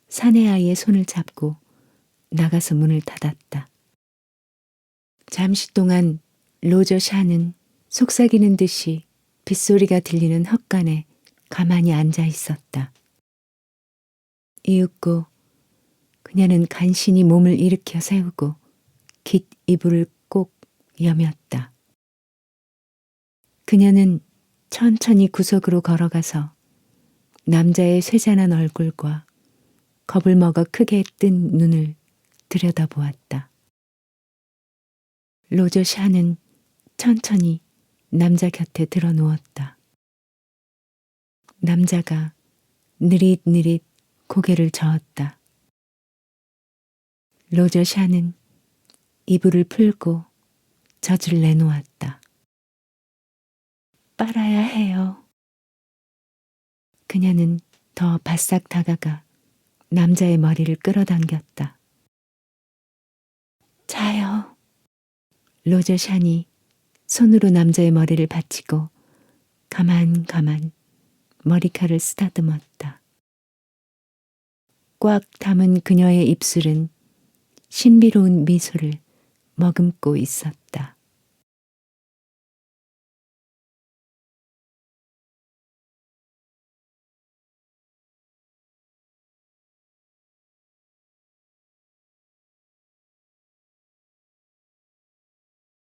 사내아이의 손을 잡고 나가서 문을 닫았다. 잠시 동안 로저 샤는 속삭이는 듯이 빗소리가 들리는 헛간에 가만히 앉아 있었다. 이윽고 그녀는 간신히 몸을 일으켜 세우고 깃 이불을 꼭 여몄다. 그녀는 천천히 구석으로 걸어가서 남자의 쇠잔한 얼굴과 겁을 먹어 크게 뜬 눈을 들여다보았다. 로저 샤는 천천히 남자 곁에 들어 누웠다. 남자가 느릿느릿 고개를 저었다. 로저 샤는 이불을 풀고 젖을 내놓았다. 빨아야 해요. 그녀는 더 바싹 다가가 남자의 머리를 끌어당겼다. 자요. 로저 샤니 손으로 남자의 머리를 받치고 가만 머리카락을 쓰다듬었다. 꽉 담은 그녀의 입술은 신비로운 미소를 머금고 있었다.